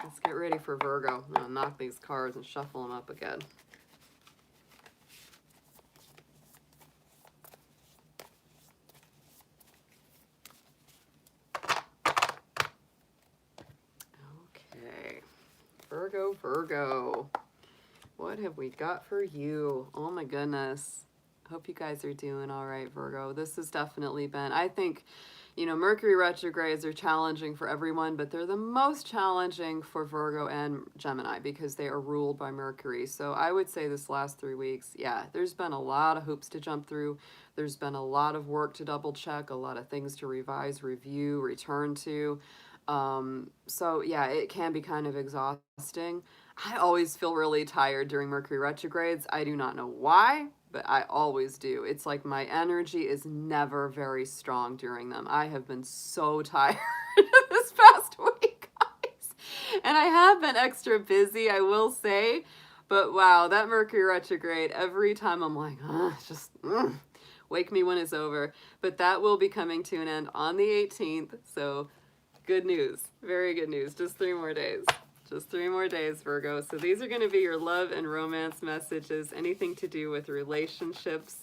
[SPEAKER 1] Let's get ready for Virgo. I'm going to knock these cards and shuffle them up again. Okay. Virgo. What have we got for you? Oh my goodness. Hope you guys are doing all right, Virgo. This has definitely been, I think, you know, Mercury retrogrades are challenging for everyone, but they're the most challenging for Virgo and Gemini because they are ruled by Mercury. So I would say this last 3 weeks, yeah, there's been a lot of hoops to jump through. There's been a lot of work to double check, a lot of things to revise, review, return to. So yeah, it can be kind of exhausting. I always feel really tired during Mercury retrogrades. I do not know why, but I always do. It's like my energy is never very strong during them. I have been so tired this past week, guys. And I have been extra busy, I will say. But wow, that Mercury retrograde, every time I'm like, just wake me when it's over. But that will be coming to an end on the 18th. So good news. Very good news. Just 3 more days. Just 3 more days, Virgo. So these are going to be your love and romance messages, anything to do with relationships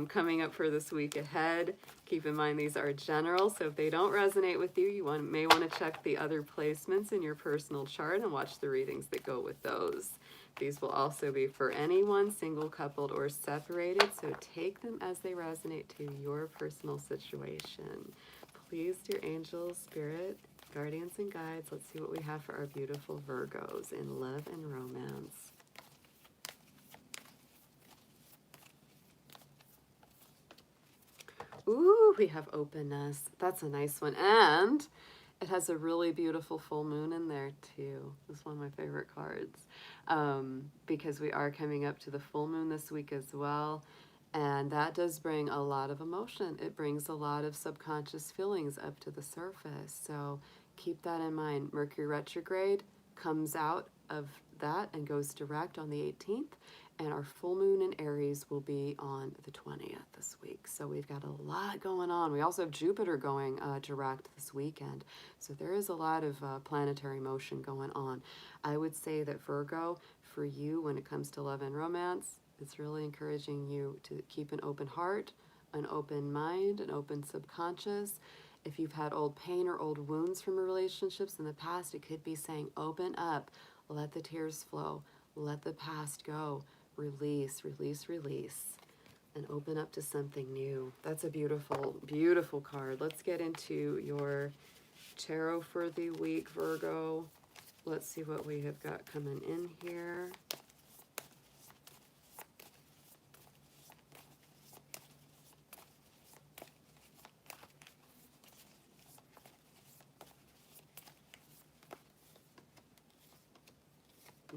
[SPEAKER 1] coming up for this week ahead. Keep in mind these are general, so if they don't resonate with you, you may want to check the other placements in your personal chart and watch the readings that go with those. These will also be for anyone, single, coupled, or separated, so take them as they resonate to your personal situation. Please, dear angels, spirit, guardians, and guides, let's see what we have for our beautiful Virgos in love and romance. Ooh, we have openness. That's a nice one. And it has a really beautiful full moon in there too. It's one of my favorite cards because we are coming up to the full moon this week as well. And that does bring a lot of emotion. It brings a lot of subconscious feelings up to the surface. So keep that in mind. Mercury retrograde comes out of that and goes direct on the 18th. And our full moon in Aries will be on the 20th this week. So we've got a lot going on. We also have Jupiter going direct this weekend. So there is a lot of planetary motion going on. I would say that Virgo, for you, when it comes to love and romance, it's really encouraging you to keep an open heart, an open mind, an open subconscious. If you've had old pain or old wounds from relationships in the past, it could be saying, open up, let the tears flow, let the past go, release, release, release, and open up to something new. That's a beautiful, beautiful card. Let's get into your tarot for the week, Virgo. Let's see what we have got coming in here.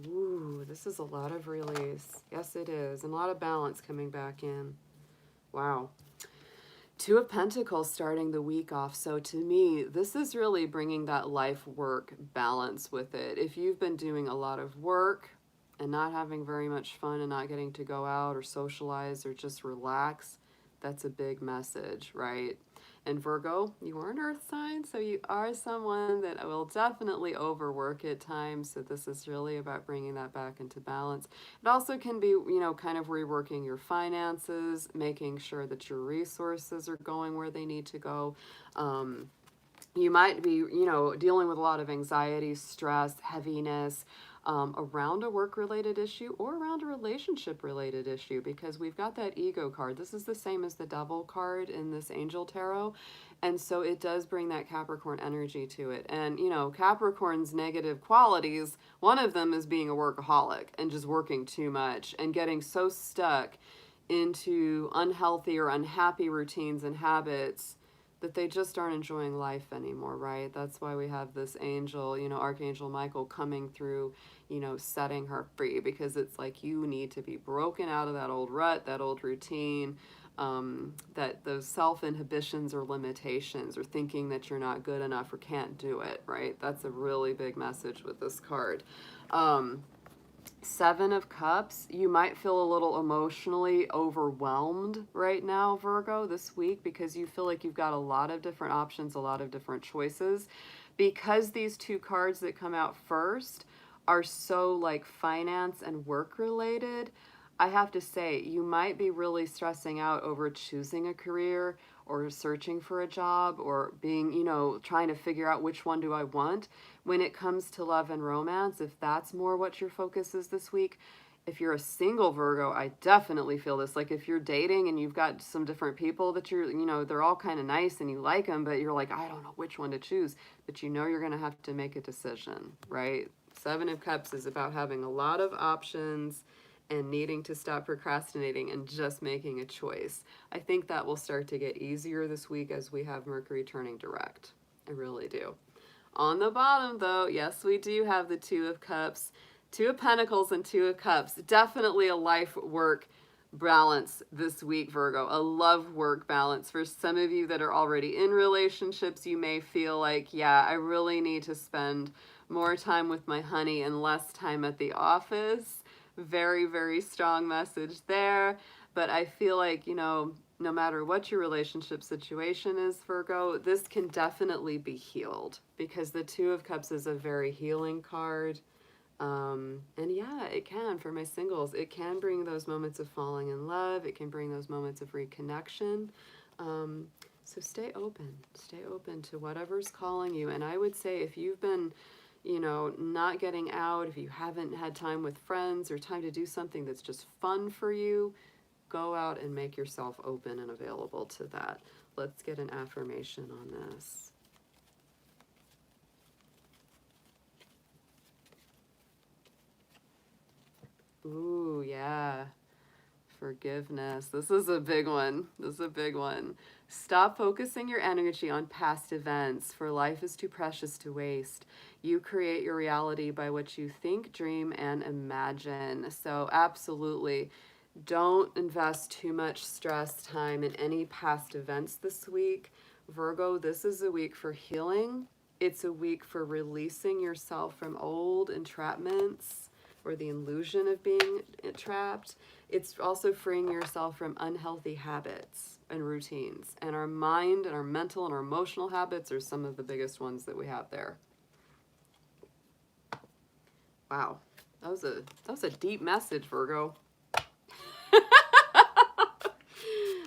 [SPEAKER 1] Ooh, this is a lot of release. Yes, it is. And a lot of balance coming back in. Wow. 2 of Pentacles starting the week off. So to me, this is really bringing that life-work balance with it. If you've been doing a lot of work and not having very much fun and not getting to go out or socialize or just relax, that's a big message, right? And Virgo, you are an earth sign, so you are someone that will definitely overwork at times. So this is really about bringing that back into balance. It also can be, you know, kind of reworking your finances, making sure that your resources are going where they need to go. You might be, you know, dealing with a lot of anxiety, stress, heaviness, around a work-related issue or around a relationship-related issue, because we've got that ego card. This is the same as the Devil card in this Angel Tarot. And so it does bring that Capricorn energy to it. And, you know, Capricorn's negative qualities, one of them is being a workaholic and just working too much and getting so stuck into unhealthy or unhappy routines and habits that they just aren't enjoying life anymore, right? That's why we have this angel, you know, Archangel Michael coming through, you know, setting her free, because it's like you need to be broken out of that old rut, that old routine, that those self-inhibitions or limitations or thinking that you're not good enough or can't do it, right? That's a really big message with this card. Seven of Cups, you might feel a little emotionally overwhelmed right now, Virgo, this week, because you feel like you've got a lot of different options, a lot of different choices. Because these two cards that come out first are so like finance and work related, I have to say, you might be really stressing out over choosing a career or searching for a job or being, you know, trying to figure out which one do I want. When it comes to love and romance, if that's more what your focus is this week, if you're a single Virgo, I definitely feel this. Like if you're dating and you've got some different people that you're, you know, they're all kind of nice and you like them, but you're like, I don't know which one to choose. But you know you're going to have to make a decision, right? Seven of Cups is about having a lot of options and needing to stop procrastinating and just making a choice. I think that will start to get easier this week as we have Mercury turning direct. I really do. On the bottom, though, yes, we do have the Two of Cups, Two of Pentacles and Two of Cups. Definitely a life-work balance this week, Virgo. A love-work balance. For some of you that are already in relationships, you may feel like, yeah, I really need to spend more time with my honey and less time at the office. Very, very strong message there. But I feel like, you know, no matter what your relationship situation is, Virgo, this can definitely be healed, because the Two of Cups is a very healing card. And yeah, it can, for my singles, it can bring those moments of falling in love. It can bring those moments of reconnection. So stay open to whatever's calling you. And I would say if you've been, you know, not getting out, if you haven't had time with friends or time to do something that's just fun for you, go out and make yourself open and available to that. Let's get an affirmation on this. Ooh, yeah. Forgiveness. This is a big one. This is a big one. Stop focusing your energy on past events, for life is too precious to waste. You create your reality by what you think, dream, and imagine. So absolutely, don't invest too much stress time in any past events this week. Virgo, this is a week for healing. It's a week for releasing yourself from old entrapments or the illusion of being trapped. It's also freeing yourself from unhealthy habits and routines. And our mind and our mental and our emotional habits are some of the biggest ones that we have there. Wow, that was a deep message, Virgo.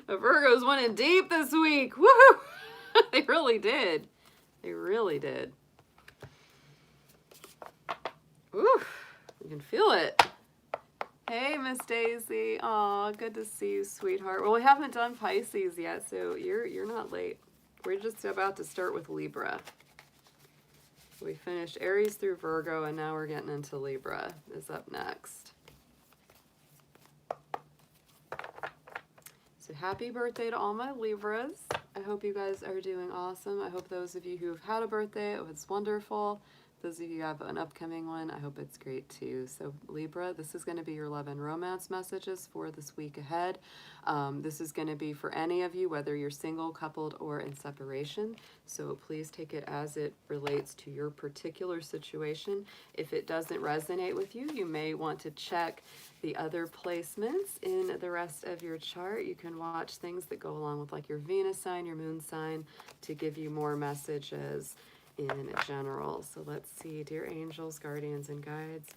[SPEAKER 1] The Virgos went in deep this week. Woohoo! They really did. They really did. Ooh, you can feel it. Hey, Miss Daisy. Aw, good to see you, sweetheart. Well, we haven't done Pisces yet, so you're not late. We're just about to start with Libra. We finished Aries through Virgo, and now we're getting into Libra is up next. So happy birthday to all my Libras. I hope you guys are doing awesome. I hope those of you who have had a birthday, oh, it's wonderful. Those of you who have an upcoming one, I hope it's great too. So Libra, this is going to be your love and romance messages for this week ahead. This is going to be for any of you, whether you're single, coupled, or in separation. So please take it as it relates to your particular situation. If it doesn't resonate with you, you may want to check the other placements in the rest of your chart. You can watch things that go along with like your Venus sign, your moon sign, to give you more messages in general. So let's see, dear angels, guardians, and guides,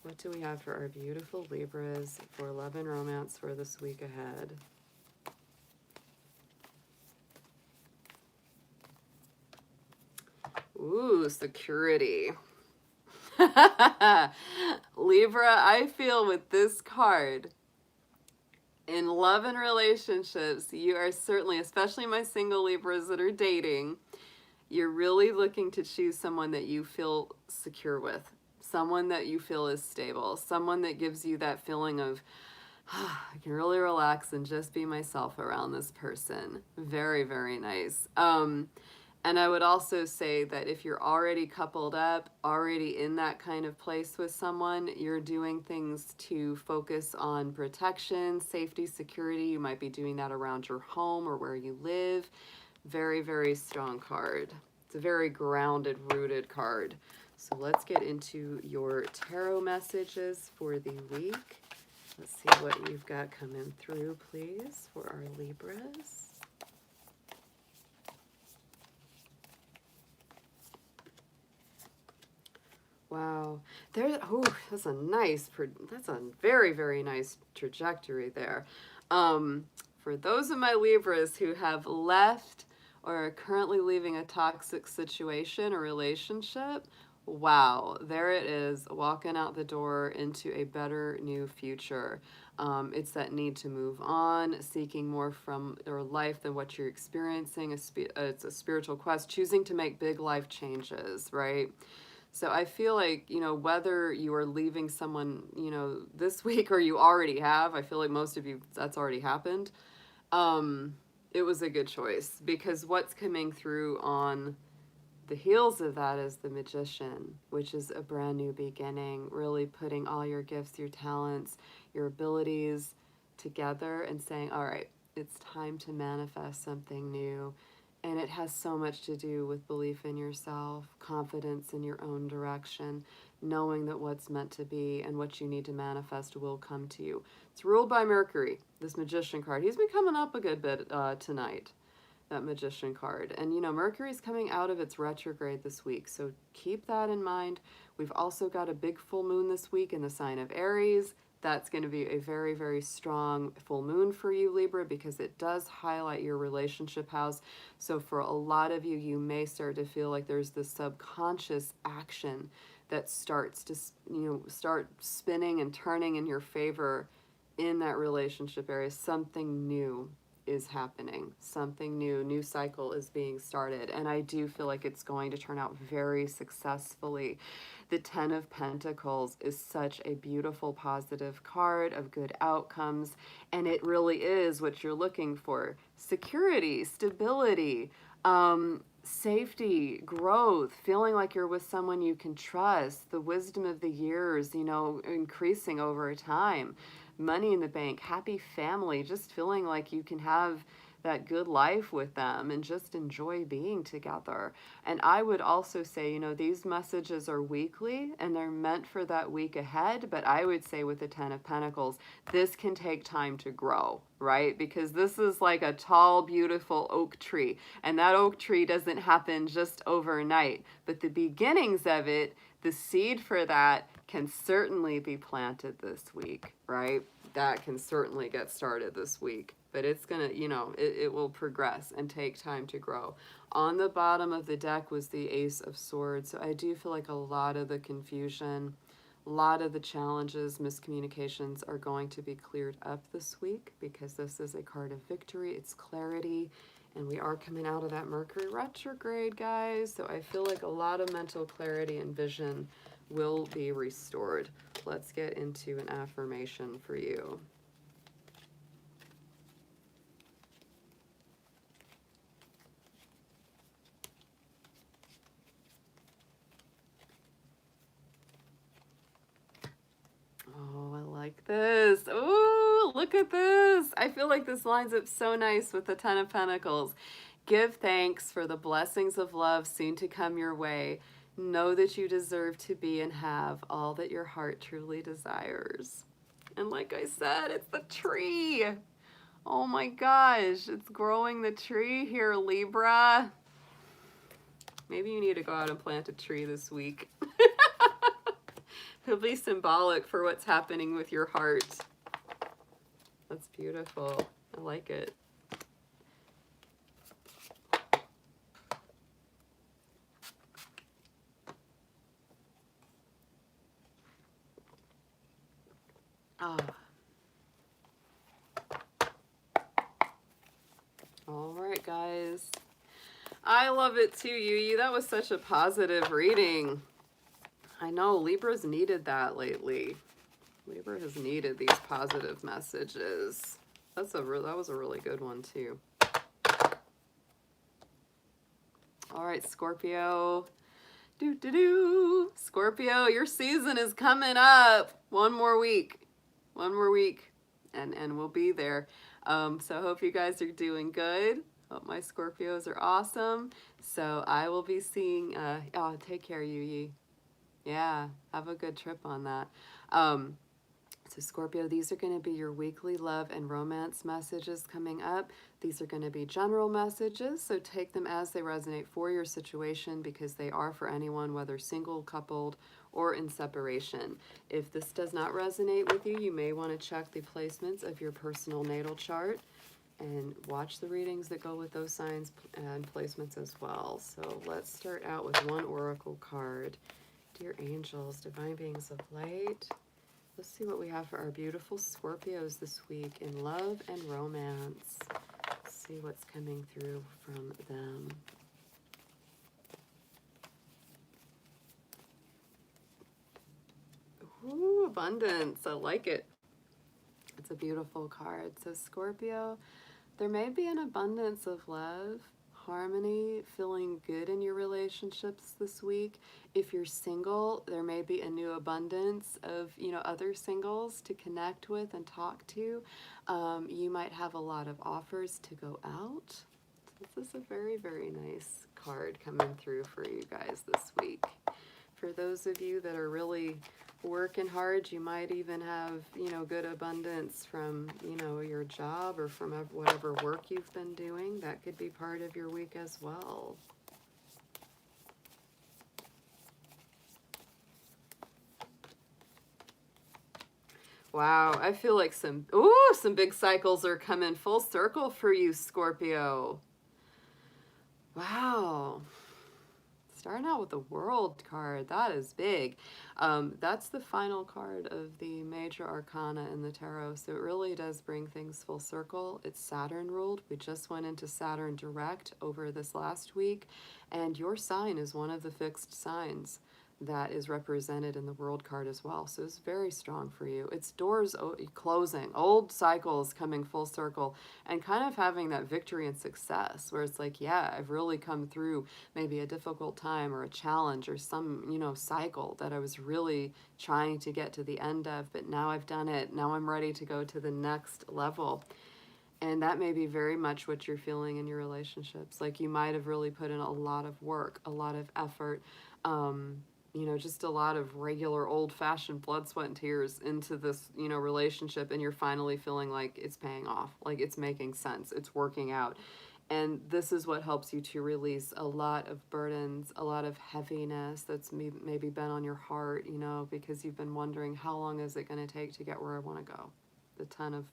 [SPEAKER 1] what do we have for our beautiful Libras for love and romance for this week ahead? Ooh, security. Libra, I feel with this card, in love and relationships, you are certainly, especially my single Libras that are dating, you're really looking to choose someone that you feel secure with, someone that you feel is stable, someone that gives you that feeling of, I can really relax and just be myself around this person. Very, very nice. And I would also say that if you're already coupled up, already in that kind of place with someone, you're doing things to focus on protection, safety, security. You might be doing that around your home or where you live. Very, very strong card. It's a very grounded, rooted card. So let's get into your tarot messages for the week. Let's see what you've got coming through, please, for our Libras. Wow, that's a very, very nice trajectory there. For those of my Libras who have left or are currently leaving a toxic situation or relationship, wow, there it is, walking out the door into a better new future. It's that need to move on, seeking more from your life than what you're experiencing. It's a spiritual quest, choosing to make big life changes, right? So I feel like, whether you are leaving someone, this week or you already have, I feel like most of you, that's already happened. It was a good choice because what's coming through on the heels of that is the Magician, which is a brand new beginning, really putting all your gifts, your talents, your abilities together and saying, all right, it's time to manifest something new. And it has so much to do with belief in yourself, confidence in your own direction, knowing that what's meant to be and what you need to manifest will come to you. It's ruled by Mercury, this Magician card. He's been coming up a good bit tonight, that Magician card. And, Mercury's coming out of its retrograde this week, so keep that in mind. We've also got a big full moon this week in the sign of Aries. That's going to be a very, very strong full moon for you, Libra, because it does highlight your relationship house. So for a lot of you, you may start to feel like there's this subconscious action that starts to, start spinning and turning in your favor in that relationship area. Something new is happening. Something new cycle is being started. And I do feel like it's going to turn out very successfully. The Ten of Pentacles is such a beautiful, positive card of good outcomes. And it really is what you're looking for. Security, stability, safety, growth, feeling like you're with someone you can trust, the wisdom of the years, increasing over time. Money in the bank, happy family, just feeling like you can have that good life with them and just enjoy being together. And I would also say, these messages are weekly and they're meant for that week ahead. But I would say with the Ten of Pentacles, this can take time to grow, right? Because this is like a tall, beautiful oak tree. And that oak tree doesn't happen just overnight. But the beginnings of it, the seed for that can certainly be planted this week, right? That can certainly get started this week. But it's going to, it will progress and take time to grow. On the bottom of the deck was the Ace of Swords. So I do feel like a lot of the confusion, a lot of the challenges, miscommunications are going to be cleared up this week because this is a card of victory. It's clarity. And we are coming out of that Mercury retrograde, guys. So I feel like a lot of mental clarity and vision will be restored. Let's get into an affirmation for you. Oh, I like this. Oh, look at this. I feel like this lines up so nice with the Ten of Pentacles. Give thanks for the blessings of love soon to come your way. Know that you deserve to be and have all that your heart truly desires. And like I said, it's the tree. Oh my gosh, it's growing the tree here, Libra. Maybe you need to go out and plant a tree this week. It'll be symbolic for what's happening with your heart. That's beautiful. I like it. Ah. All right, guys. I love it too, Yuyi. That was such a positive reading. I know Libra's needed that lately. Libra has needed these positive messages. That was a really good one too. All right, Scorpio. Scorpio, your season is coming up. One more week. One more week. And we'll be there. So I hope you guys are doing good. Hope my Scorpios are awesome. So I will be seeing, oh, take care, Yuyi. Yeah, have a good trip on that. So Scorpio, these are going to be your weekly love and romance messages coming up. These are going to be general messages, so take them as they resonate for your situation because they are for anyone, whether single, coupled, or in separation. If this does not resonate with you, you may want to check the placements of your personal natal chart and watch the readings that go with those signs and placements as well. So let's start out with one oracle card. Dear angels, divine beings of light, let's see what we have for our beautiful Scorpios this week in love and romance. Let's see what's coming through from them. Ooh, abundance. I like it. It's a beautiful card. So Scorpio, there may be an abundance of love, harmony, feeling good in your relationships this week. If you're single, there may be a new abundance of, other singles to connect with and talk to. You might have a lot of offers to go out. This is a very, very nice card coming through for you guys this week. For those of you that are really working hard, you might even have, good abundance from, your job or from whatever work you've been doing. That could be part of your week as well. Wow, I feel like some big cycles are coming full circle for you, Scorpio. Wow. Starting out with the World card, that is big. That's the final card of the major arcana in the tarot, so it really does bring things full circle. It's Saturn ruled. We just went into Saturn direct over this last week, and your sign is one of the fixed signs that is represented in the World card as well. So it's very strong for you. It's doors closing, old cycles coming full circle, and kind of having that victory and success where it's like, yeah, I've really come through maybe a difficult time or a challenge or some, cycle that I was really trying to get to the end of, but now I've done it. Now I'm ready to go to the next level. And that may be very much what you're feeling in your relationships. Like you might have really put in a lot of work, a lot of effort, just a lot of regular old-fashioned blood, sweat, and tears into this, relationship, and you're finally feeling like it's paying off, like it's making sense, it's working out. And this is what helps you to release a lot of burdens, a lot of heaviness that's maybe been on your heart, because you've been wondering, how long is it going to take to get where I want to go? The Ten of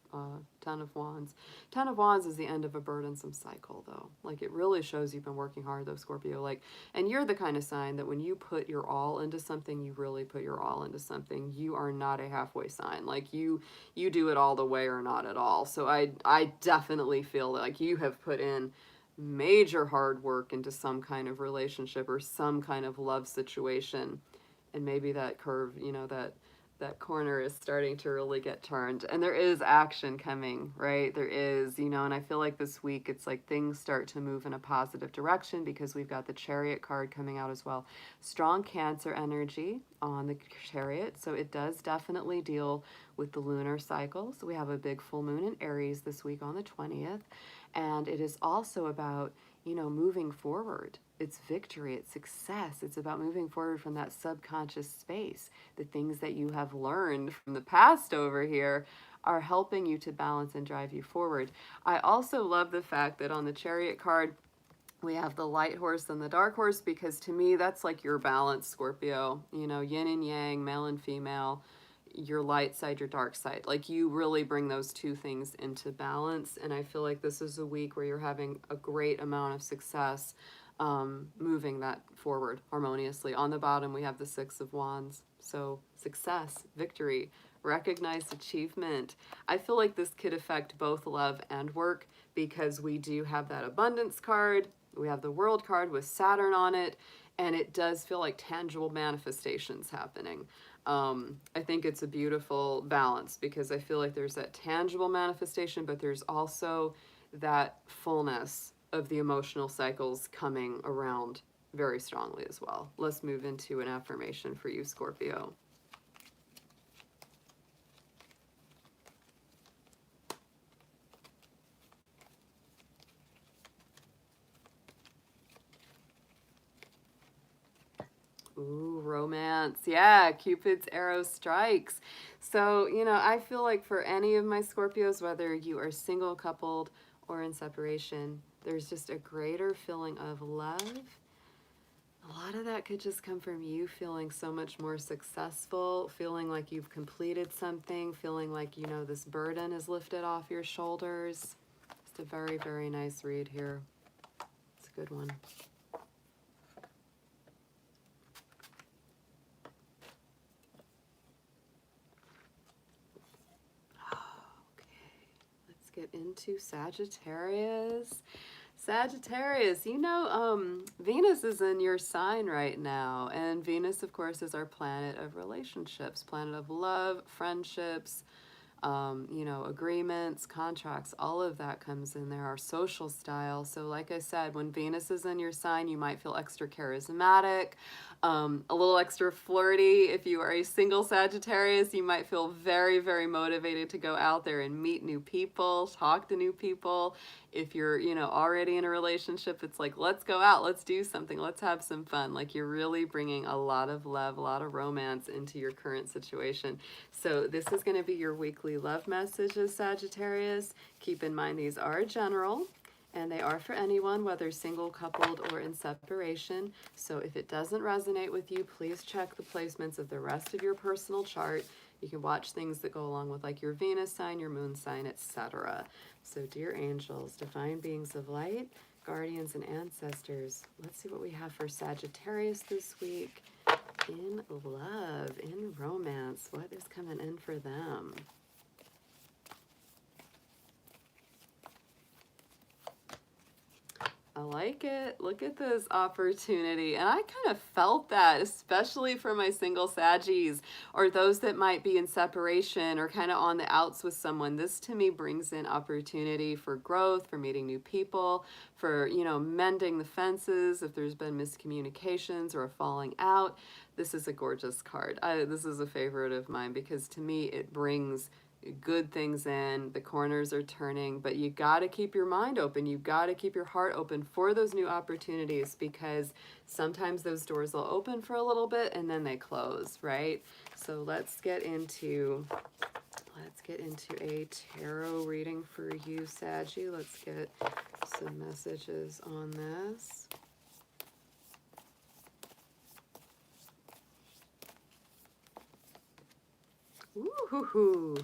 [SPEAKER 1] Wands. Ten of Wands is the end of a burdensome cycle, though. Like, it really shows you've been working hard, though, Scorpio. Like, and you're the kind of sign that when you put your all into something, you really put your all into something. You are not a halfway sign. Like, you do it all the way or not at all. So I definitely feel like you have put in major hard work into some kind of relationship or some kind of love situation. And maybe that curve, that corner is starting to really get turned, and there is action coming, right? There is, and I feel like this week it's like things start to move in a positive direction because we've got the Chariot card coming out as well. Strong Cancer energy on the Chariot, so it does definitely deal with the lunar cycles. We have a big full moon in Aries this week on the 20th, and it is also about, moving forward. It's victory, it's success. It's about moving forward from that subconscious space. The things that you have learned from the past over here are helping you to balance and drive you forward. I also love the fact that on the Chariot card, we have the light horse and the dark horse, because to me, that's like your balance, Scorpio. Yin and yang, male and female, your light side, your dark side. Like, you really bring those two things into balance. And I feel like this is a week where you're having a great amount of success moving that forward harmoniously. On the bottom, we have the Six of Wands. So success, victory, recognized achievement. I feel like this could affect both love and work because we do have that abundance card. We have the World card with Saturn on it, and it does feel like tangible manifestations happening. I think it's a beautiful balance because I feel like there's that tangible manifestation, but there's also that fullness of the emotional cycles coming around very strongly as well. Let's move into an affirmation for you, Scorpio. Ooh, romance. Yeah, Cupid's arrow strikes. So, you know, I feel like for any of my Scorpios, whether you are single, coupled, or in separation, there's just a greater feeling of love. A lot of that could just come from you feeling so much more successful, feeling like you've completed something, feeling like, you know, this burden is lifted off your shoulders. Just a very, very nice read here. It's a good one. Get into Sagittarius. Sagittarius, you know, Venus is in your sign right now, and Venus, of course, is our planet of relationships, planet of love, friendships, you know, agreements, contracts, all of that comes in there, our social style. So like I said, when Venus is in your sign, you might feel extra charismatic, a little extra flirty. If you are a single Sagittarius, you might feel very, very motivated to go out there and meet new people, talk to new people. If you're, you know, already in a relationship, it's like, let's go out, let's do something, let's have some fun. Like you're really bringing a lot of love, a lot of romance into your current situation. So this is going to be your weekly love messages, Sagittarius. Keep in mind these are general, and they are for anyone, whether single, coupled, or in separation. So if it doesn't resonate with you, please check the placements of the rest of your personal chart. You can watch things that go along with like your Venus sign, your moon sign, etc. So dear angels, divine beings of light, guardians, and ancestors, let's see what we have for Sagittarius this week. In love, in romance, what is coming in for them? I like it. Look at this opportunity. And I kind of felt that, especially for my single Saggies or those that might be in separation or kind of on the outs with someone. This to me brings in opportunity for growth, for meeting new people, for, you know, mending the fences if there's been miscommunications or a falling out. This is a gorgeous card. This is a favorite of mine because to me it brings good things in, the corners are turning, but you got to keep your mind open. You got to keep your heart open for those new opportunities because sometimes those doors will open for a little bit and then they close, right? So let's get into a tarot reading for you, Saggy. Let's get some messages on this. Ooh.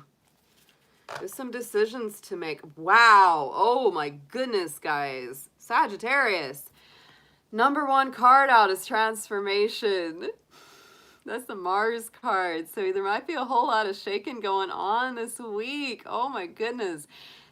[SPEAKER 1] There's some decisions to make. Wow. Oh my goodness, guys. Sagittarius. Number one card out is transformation. That's the Mars card. So there might be a whole lot of shaking going on this week. Oh my goodness.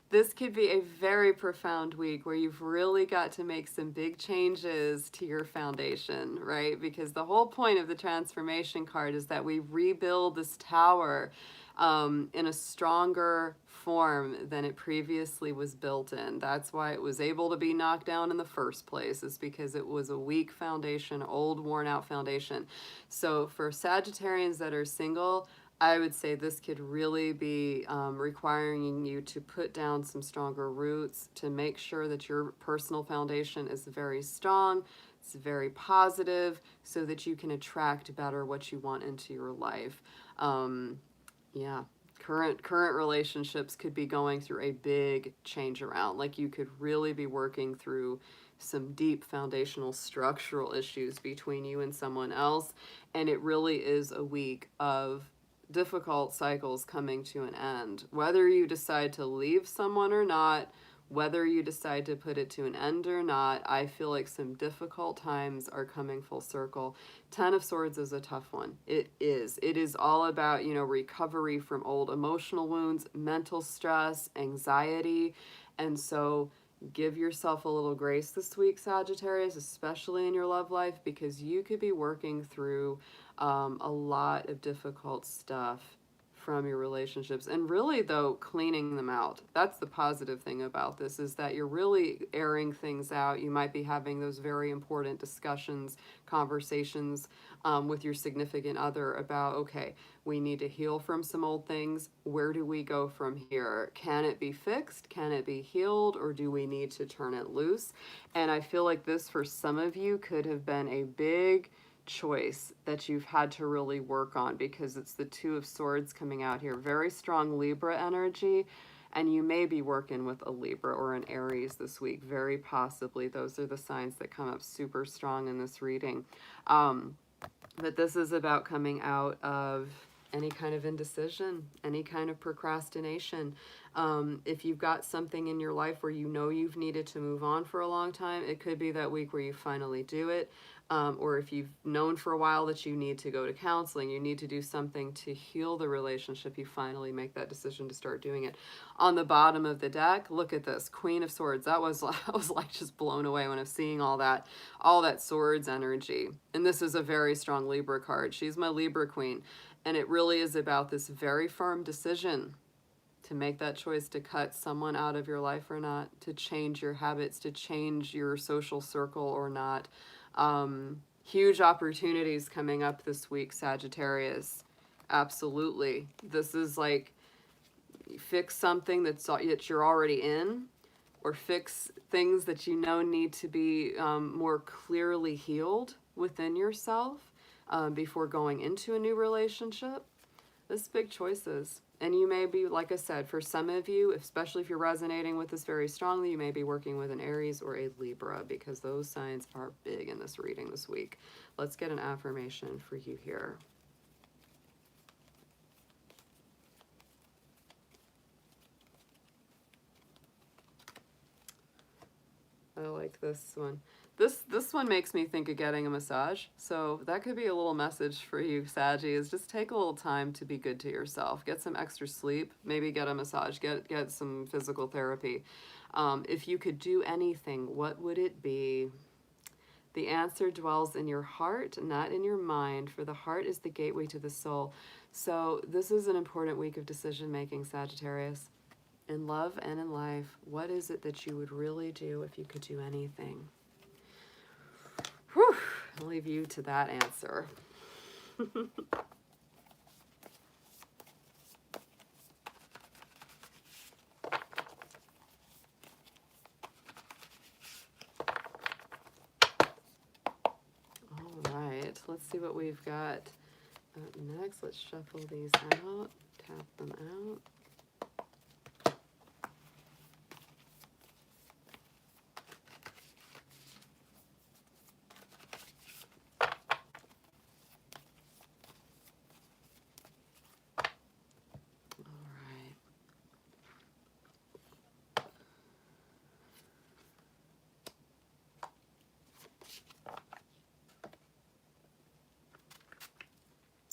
[SPEAKER 1] This could be a very profound week where you've really got to make some big changes to your foundation, right? Because the whole point of the transformation card is that we rebuild this tower in a stronger form than it previously was built in. That's why it was able to be knocked down in the first place, is because it was a weak foundation, old worn out foundation. So for Sagittarians that are single, I would say this could really be requiring you to put down some stronger roots to make sure that your personal foundation is very strong, it's very positive, so that you can attract better what you want into your life. Yeah, current relationships could be going through a big change around. Like you could really be working through some deep foundational structural issues between you and someone else, and it really is a week of difficult cycles coming to an end. Whether you decide to leave someone or not, Whether you decide to put it to an end or not, I feel like some difficult times are coming full circle. 10 of Swords is a tough one. It is. It is all about, you know, recovery from old emotional wounds, mental stress, anxiety. And so give yourself a little grace this week, Sagittarius, especially in your love life, because you could be working through a lot of difficult stuff from your relationships, and really though cleaning them out. That's the positive thing about this, is that you're really airing things out. You might be having those very important discussions, conversations with your significant other about, okay, we need to heal from some old things. Where do we go from here? Can it be fixed? Can it be healed? Or do we need to turn it loose? And I feel like this for some of you could have been a big choice that you've had to really work on, because it's the Two of Swords coming out here. Very strong Libra energy, and you may be working with a Libra or an Aries this week. Very possibly. Those are the signs that come up super strong in this reading. But this is about coming out of any kind of indecision, any kind of procrastination. If you've got something in your life where you know you've needed to move on for a long time, it could be that week where you finally do it. Or if you've known for a while that you need to go to counseling, you need to do something to heal the relationship, you finally make that decision to start doing it. On the bottom of the deck, look at this, Queen of Swords. I was like just blown away when I was seeing all that swords energy. And this is a very strong Libra card. She's my Libra queen. And it really is about this very firm decision to make that choice to cut someone out of your life or not, to change your habits, to change your social circle or not. Huge opportunities coming up this week, Sagittarius. Absolutely. This is like, fix something that you're already in, or fix things that you know need to be more clearly healed within yourself before going into a new relationship. This is big choices. And you may be, like I said, for some of you, especially if you're resonating with this very strongly, you may be working with an Aries or a Libra, because those signs are big in this reading this week. Let's get an affirmation for you here. I like this one. This one makes me think of getting a massage. So that could be a little message for you, Saggy, is just take a little time to be good to yourself. Get some extra sleep. Maybe get a massage. Get some physical therapy. If you could do anything, what would it be? The answer dwells in your heart, not in your mind, for the heart is the gateway to the soul. So this is an important week of decision making, Sagittarius. In love and in life, what is it that you would really do if you could do anything? Whew, I'll leave you to that answer. All right, let's see what we've got up next. Let's shuffle these out, tap them out.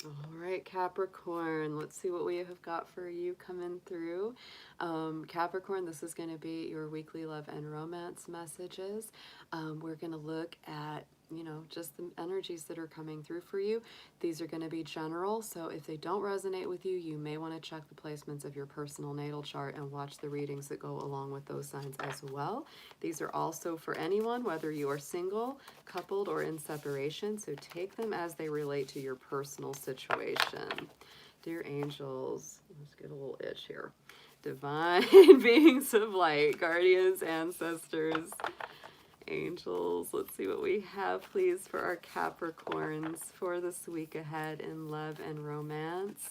[SPEAKER 1] All right, Capricorn, let's see what we have got for you coming through. Capricorn, this is going to be your weekly love and romance messages. We're going to look at, you know, just the energies that are coming through for you. These are going to be general, so if they don't resonate with you, you may want to check the placements of your personal natal chart and watch the readings that go along with those signs as well. These are also for anyone, whether you are single, coupled, or in separation, so take them as they relate to your personal situation. Dear angels, let's get a little itch here. Divine beings of light, guardians, ancestors, angels, let's see what we have, please, for our Capricorns for this week ahead in love and romance.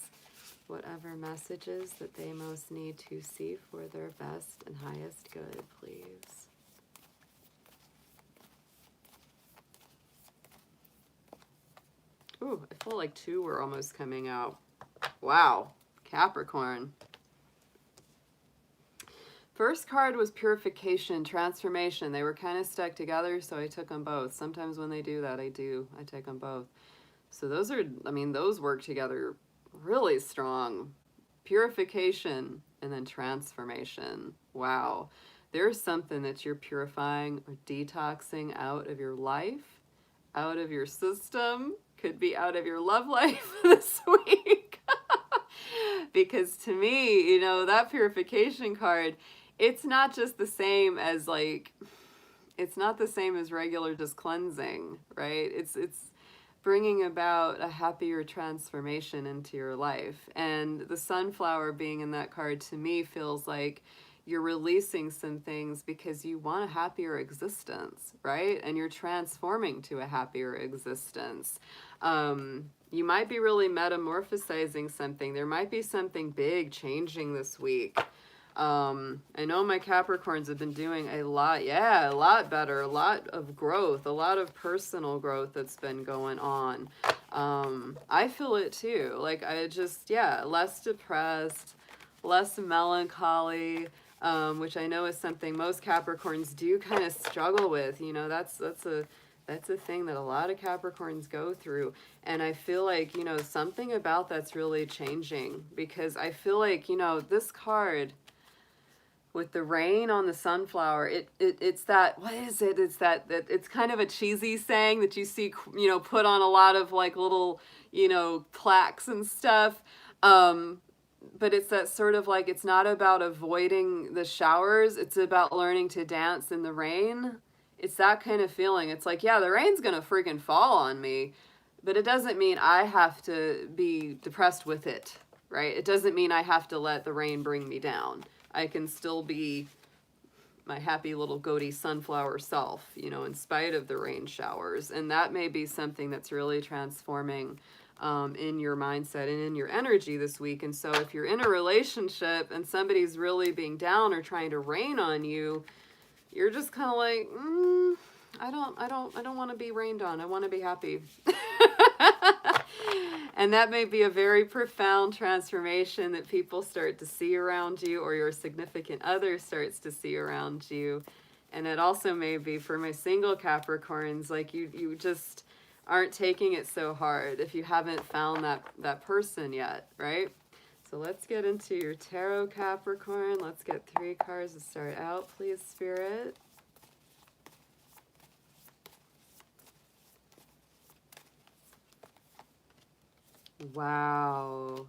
[SPEAKER 1] Whatever messages that they most need to see for their best and highest good, please. Ooh, I feel like two were almost coming out. Wow, Capricorn. First card was purification, transformation. They were kind of stuck together, so I took them both. Sometimes when they do that, I take them both. So those are, I mean, those work together really strong. Purification and then transformation. Wow. There's something that you're purifying or detoxing out of your life, out of your system, could be out of your love life this week. Because to me, you know, that purification card, it's not just the same as like, it's not the same as regular just cleansing, right? It's bringing about a happier transformation into your life. And the sunflower being in that card to me feels like you're releasing some things because you want a happier existence, right? And you're transforming to a happier existence. You might be really metamorphosizing something. There might be something big changing this week. I know my Capricorns have been doing a lot, a lot better, a lot of growth, a lot of personal growth that's been going on. I feel it too. Like I just, less depressed, less melancholy, which I know is something most Capricorns do kind of struggle with. You know, that's a thing that a lot of Capricorns go through. And I feel like, you know, something about that's really changing, because I feel like, you know, this card with the rain on the sunflower, it's that, what is it? It's that it's kind of a cheesy saying that you see, you know, put on a lot of like little, you know, plaques and stuff. But it's that sort of like, it's not about avoiding the showers. It's about learning to dance in the rain. It's that kind of feeling. It's like, yeah, the rain's going to freaking fall on me, but it doesn't mean I have to be depressed with it, right? It doesn't mean I have to let the rain bring me down. I can still be my happy little goatee sunflower self, you know, in spite of the rain showers. And that may be something that's really transforming in your mindset and in your energy this week. And so if you're in a relationship and somebody's really being down or trying to rain on you, you're just kind of like, I don't want to be rained on. I want to be happy. And that may be a very profound transformation that people start to see around you, or your significant other starts to see around you. And it also may be for my single Capricorns, like you just aren't taking it so hard if you haven't found that person yet, right? So let's get into your tarot, Capricorn. Let's get 3 cards to start out, please, Spirit. Wow.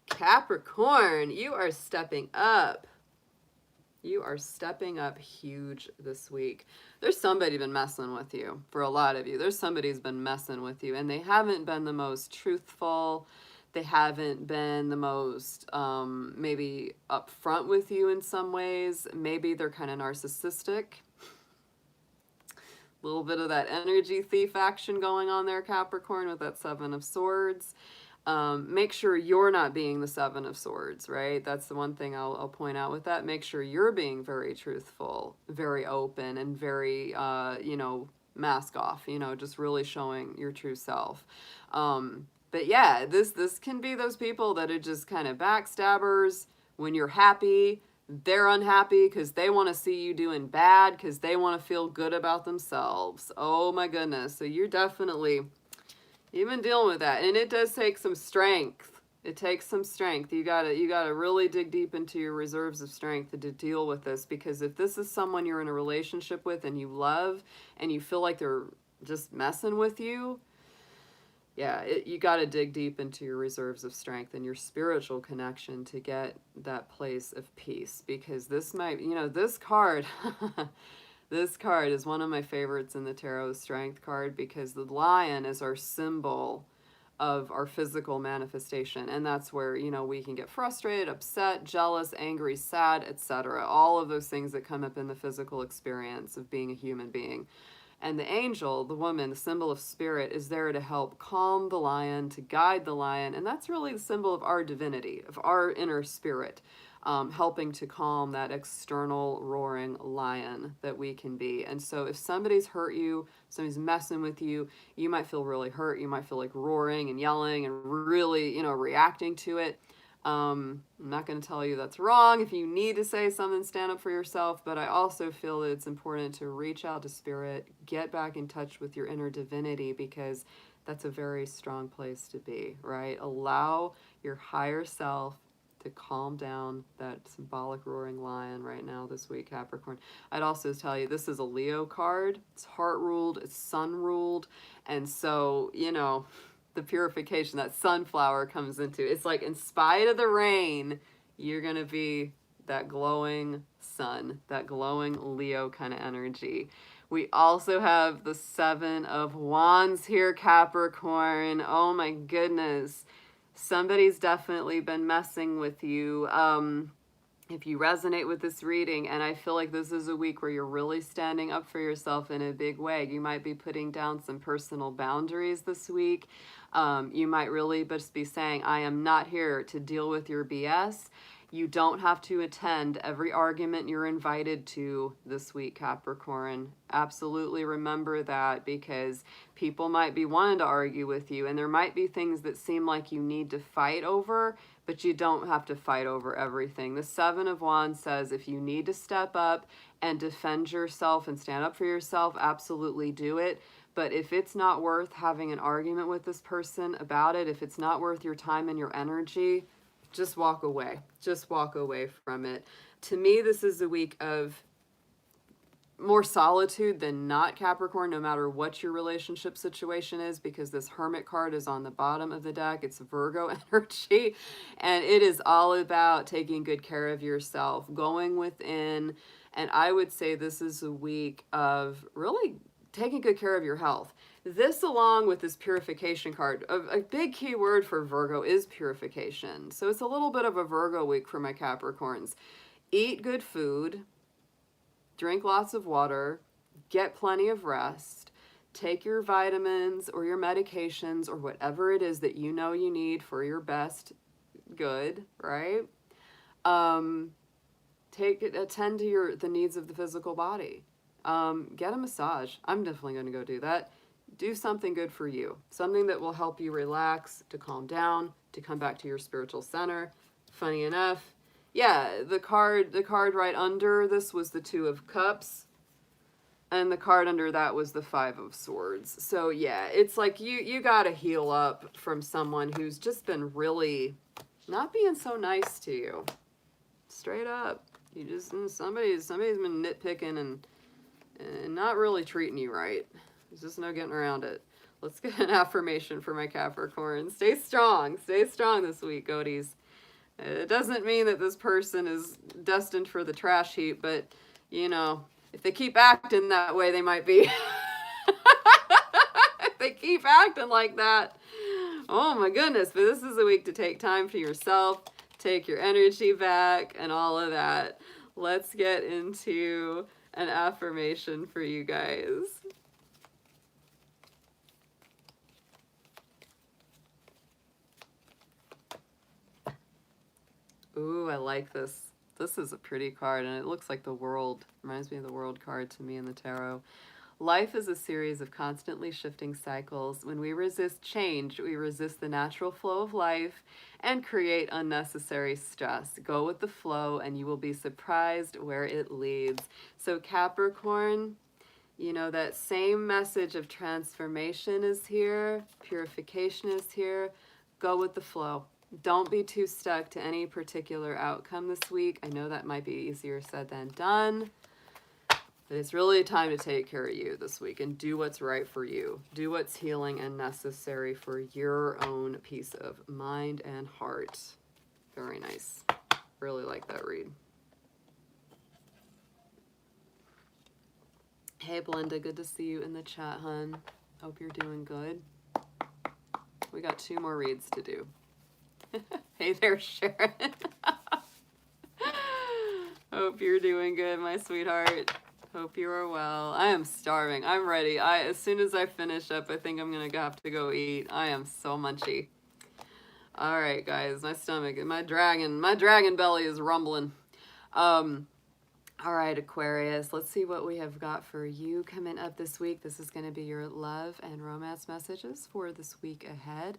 [SPEAKER 1] Capricorn, you are stepping up. You are stepping up huge this week. There's somebody been messing with you. For a lot of you, there's somebody who's been messing with you, and they haven't been the most truthful. They haven't been the most maybe upfront with you in some ways. Maybe they're kind of narcissistic. A little bit of that energy thief action going on there, Capricorn, with that 7 of Swords. Make sure you're not being the 7 of Swords, right? That's the one thing I'll point out with that. Make sure you're being very truthful, very open, and very, you know, mask off, you know, just really showing your true self. But yeah, this can be those people that are just kind of backstabbers. When you're happy, they're unhappy because they want to see you doing bad, because they want to feel good about themselves. Oh my goodness. So you've been dealing with that. And it does take some strength. It takes some strength. You gotta really dig deep into your reserves of strength to deal with this, because if this is someone you're in a relationship with and you love and you feel like they're just messing with you, yeah, you got to dig deep into your reserves of strength and your spiritual connection to get that place of peace, because this might, you know, this card, this card is one of my favorites in the tarot, strength card, because the lion is our symbol of our physical manifestation. And that's where, you know, we can get frustrated, upset, jealous, angry, sad, etc. All of those things that come up in the physical experience of being a human being. And the angel, the woman, the symbol of spirit, is there to help calm the lion, to guide the lion. And that's really the symbol of our divinity, of our inner spirit, helping to calm that external roaring lion that we can be. And so if somebody's hurt you, somebody's messing with you, you might feel really hurt. You might feel like roaring and yelling and really, you know, reacting to it. I'm not going to tell you that's wrong. If you need to say something, stand up for yourself. But I also feel that it's important to reach out to spirit, get back in touch with your inner divinity, because that's a very strong place to be, right? Allow your higher self to calm down that symbolic roaring lion right now this week, Capricorn. I'd also tell you this is a Leo card. It's heart ruled, it's sun ruled. And so, you know, the purification that sunflower comes into. It's like, in spite of the rain, you're going to be that glowing sun, that glowing Leo kind of energy. We also have the Seven of Wands here, Capricorn. Oh my goodness. Somebody's definitely been messing with you. If you resonate with this reading, and I feel like this is a week where you're really standing up for yourself in a big way. You might be putting down some personal boundaries this week. You might really just be saying, I am not here to deal with your BS. You don't have to attend every argument you're invited to this week, Capricorn. Absolutely remember that, because people might be wanting to argue with you, and there might be things that seem like you need to fight over, but you don't have to fight over everything. The Seven of Wands says if you need to step up and defend yourself and stand up for yourself, absolutely do it. But if it's not worth having an argument with this person about it, if it's not worth your time and your energy, just walk away. Just walk away from it. To me, this is a week of more solitude than not, Capricorn, no matter what your relationship situation is, because this Hermit card is on the bottom of the deck. It's Virgo energy, and it is all about taking good care of yourself, going within. And I would say this is a week of really taking good care of your health. This, along with this purification card, a big key word for Virgo is purification. So it's a little bit of a Virgo week for my Capricorns. Eat good food, drink lots of water, get plenty of rest, take your vitamins or your medications or whatever it is that you know you need for your best good, right? Attend to the needs of the physical body. Get a massage. I'm definitely going to go do that. Do something good for you. Something that will help you relax, to calm down, to come back to your spiritual center. Funny enough, yeah, the card right under this was the Two of Cups, and the card under that was the Five of Swords. So yeah, it's like you got to heal up from someone who's just been really not being so nice to you. Straight up. You just, somebody's been nitpicking and not really treating you right. There's just no getting around it. Let's get an affirmation for my Capricorn. Stay strong. Stay strong this week, Goaties. It doesn't mean that this person is destined for the trash heap, but, you know, if they keep acting that way, they might be. If they keep acting like that, oh my goodness. But this is a week to take time for yourself, take your energy back, and all of that. Let's get into an affirmation for you guys. Ooh, I like this. This is a pretty card, and it looks like the World. Reminds me of the World card to me in the tarot. Life is a series of constantly shifting cycles. When we resist change, we resist the natural flow of life and create unnecessary stress. Go with the flow, and you will be surprised where it leads. So Capricorn, you know, that same message of transformation is here. Purification is here. Go with the flow. Don't be too stuck to any particular outcome this week. I know that might be easier said than done, but it's really time to take care of you this week and do what's right for you. Do what's healing and necessary for your own peace of mind and heart. Very nice. Really like that read. Hey, Belinda, good to see you in the chat, hun. Hope you're doing good. We got 2 more reads to do. Hey there, Sharon. Hope you're doing good, my sweetheart. Hope you are well. I am starving. I'm ready. As soon as I finish up, I think I'm gonna have to go eat. I am so munchy. All right, guys, my stomach, my dragon belly is rumbling. All right, Aquarius, let's see what we have got for you coming up this week. This is going to be your love and romance messages for this week ahead.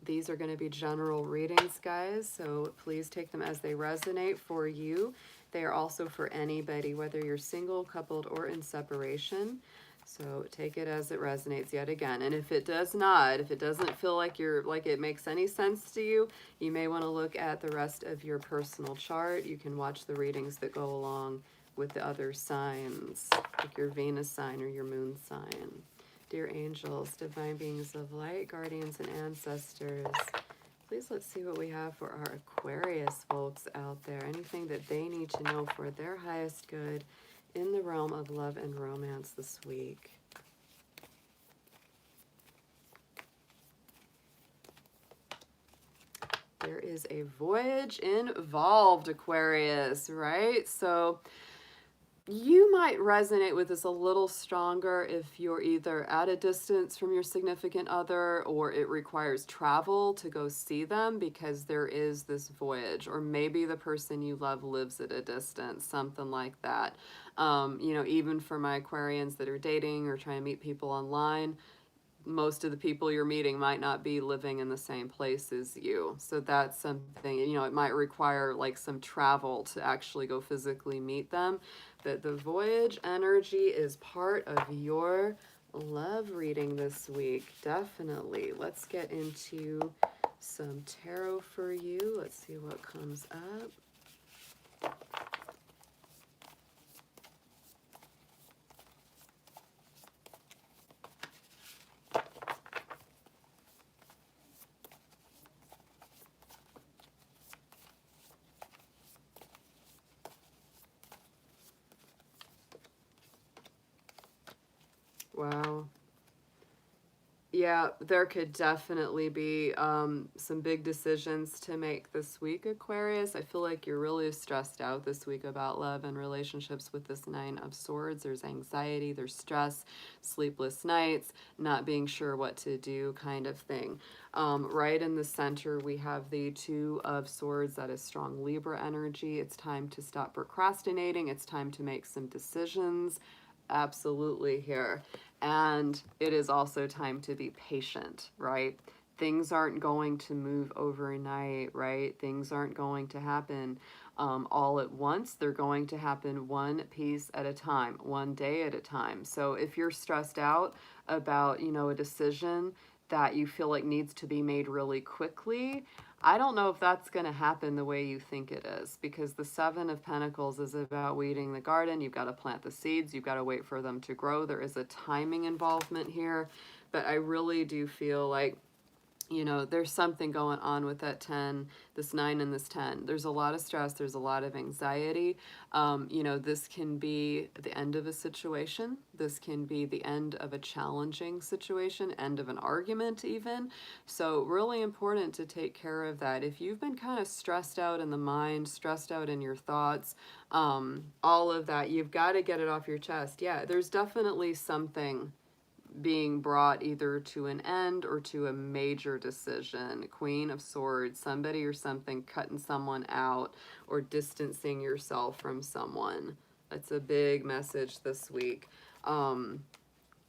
[SPEAKER 1] These are going to be general readings, guys, so please take them as they resonate for you. They are also for anybody, whether you're single, coupled, or in separation. So take it as it resonates yet again. And if it does not, if it doesn't feel like it makes any sense to you, you may want to look at the rest of your personal chart. You can watch the readings that go along with the other signs, like your Venus sign or your moon sign. Dear angels, divine beings of light, guardians, and ancestors, please let's see what we have for our Aquarius folks out there. Anything that they need to know for their highest good in the realm of love and romance this week. There is a voyage involved, Aquarius, right? So you might resonate with this a little stronger if you're either at a distance from your significant other or it requires travel to go see them because there is this voyage, or maybe the person you love lives at a distance, something like that. You know, even for my Aquarians that are dating or trying to meet people online, most of the people you're meeting might not be living in the same place as you. So that's something, you know, it might require like some travel to actually go physically meet them. But the voyage energy is part of your love reading this week. Definitely. Let's get into some tarot for you. Let's see what comes up. Wow. Yeah, there could definitely be some big decisions to make this week, Aquarius. I feel like you're really stressed out this week about love and relationships with this Nine of Swords. There's anxiety, there's stress, sleepless nights, not being sure what to do kind of thing. Right in the center, we have the Two of Swords. That is strong Libra energy. It's time to stop procrastinating. It's time to make some decisions. Absolutely here. And it is also time to be patient, right? Things aren't going to move overnight, right? Things aren't going to happen all at once. They're going to happen one piece at a time, one day at a time. So if you're stressed out about, you know, a decision that you feel like needs to be made really quickly, I don't know if that's going to happen the way you think it is, because the Seven of Pentacles is about weeding the garden. You've got to plant the seeds. You've got to wait for them to grow. There is a timing involvement here, but I really do feel like, you know, there's something going on with that 10, this 9 and this 10. There's a lot of stress. There's a lot of anxiety. You know, this can be the end of a situation. This can be the end of a challenging situation, end of an argument even. So really important to take care of that. If you've been kind of stressed out in the mind, stressed out in your thoughts, all of that, you've got to get it off your chest. Yeah, there's definitely something being brought either to an end or to a major decision. Queen of Swords, somebody or something cutting someone out or distancing yourself from someone. That's a big message this week.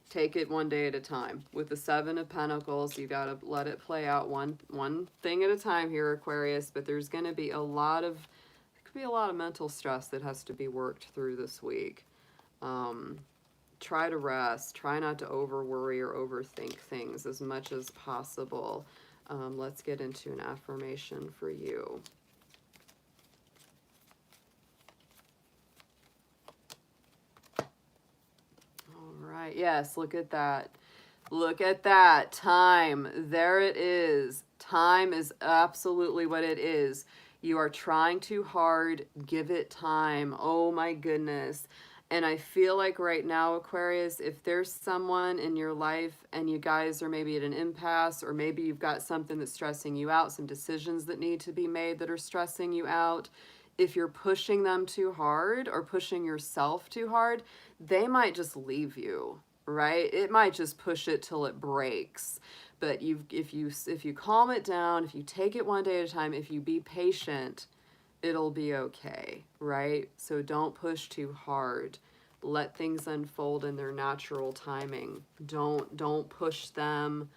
[SPEAKER 1] Take it one day at a time. With the Seven of Pentacles, you got to let it play out one thing at a time here, Aquarius, but there's going to be a lot of mental stress that has to be worked through this week. Try to rest. Try not to over worry or overthink things as much as possible. Let's get into an affirmation for you. All right. Yes, look at that. Look at that. Time. There it is. Time is absolutely what it is. You are trying too hard. Give it time. Oh my goodness. And I feel like right now, Aquarius, if there's someone in your life and you guys are maybe at an impasse, or maybe you've got something that's stressing you out, some decisions that need to be made that are stressing you out, if you're pushing them too hard or pushing yourself too hard, they might just leave you, right? It might just push it till it breaks. But if you calm it down, if you take it one day at a time, if you be patient, it'll be okay, right? So don't push too hard. Let things unfold in their natural timing. Don't push them.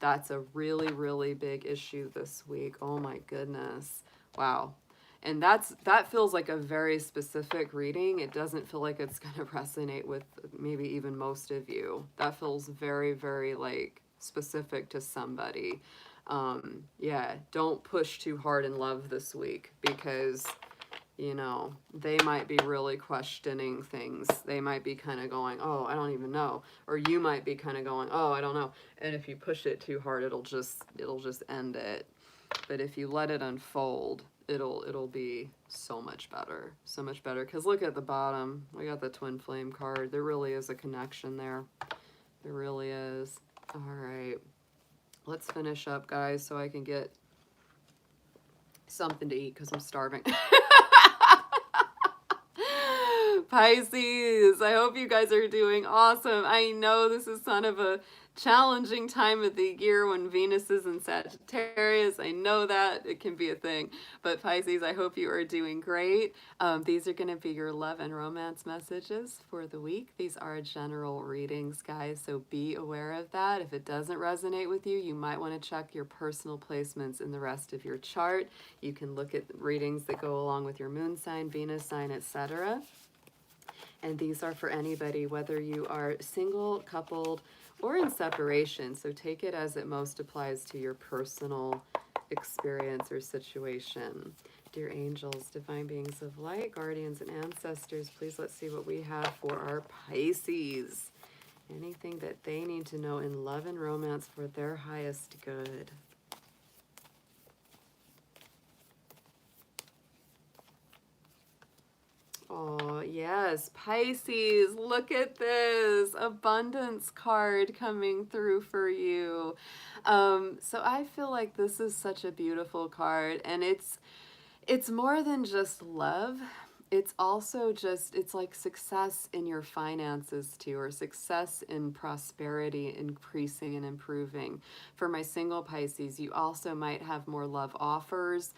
[SPEAKER 1] That's a really, really big issue this week. Oh my goodness. Wow. And that feels like a very specific reading. It doesn't feel like it's going to resonate with maybe even most of you. That feels very, very like specific to somebody. Yeah, don't push too hard in love this week, because you know, they might be really questioning things. They might be kind of going, oh, I don't even know. Or you might be kind of going, oh, I don't know. And if you push it too hard, it'll just end it. But if you let it unfold, it'll be so much better. So much better. Because look at the bottom. We got the twin flame card. There really is a connection there. There really is. All right. Let's finish up, guys, so I can get something to eat because I'm starving. Pisces, I hope you guys are doing awesome. I know this is kind of a challenging time of the year when Venus is in Sagittarius. I know that it can be a thing, but Pisces, I hope you are doing great. These are going to be your love and romance messages for the week. These are general readings, guys, so be aware of that. If it doesn't resonate with you, you might want to check your personal placements in the rest of your chart. You can look at readings that go along with your moon sign, Venus sign, etc. And these are for anybody, whether you are single, coupled, or in separation. So take it as it most applies to your personal experience or situation. Dear angels, divine beings of light, guardians, and ancestors, please let's see what we have for our Pisces. Anything that they need to know in love and romance for their highest good. Oh, yes, Pisces, look at this abundance card coming through for you. So I feel like this is such a beautiful card, and it's more than just love. It's also just, it's like success in your finances too, or success in prosperity, increasing and improving. For my single Pisces, you also might have more love offers,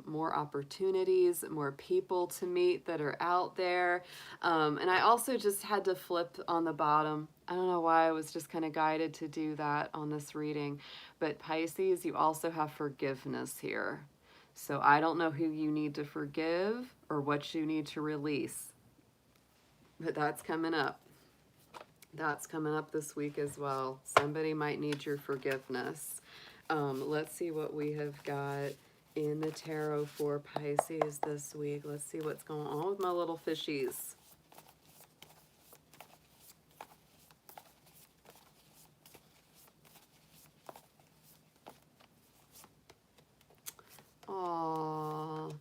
[SPEAKER 1] more opportunities, more people to meet that are out there. And I also just had to flip on the bottom. I don't know why I was just kind of guided to do that on this reading. But Pisces, you also have forgiveness here. So I don't know who you need to forgive or what you need to release, but that's coming up. That's coming up this week as well. Somebody might need your forgiveness. Let's see what we have got in the tarot for Pisces this week. Let's see what's going on with my little fishies. Aww.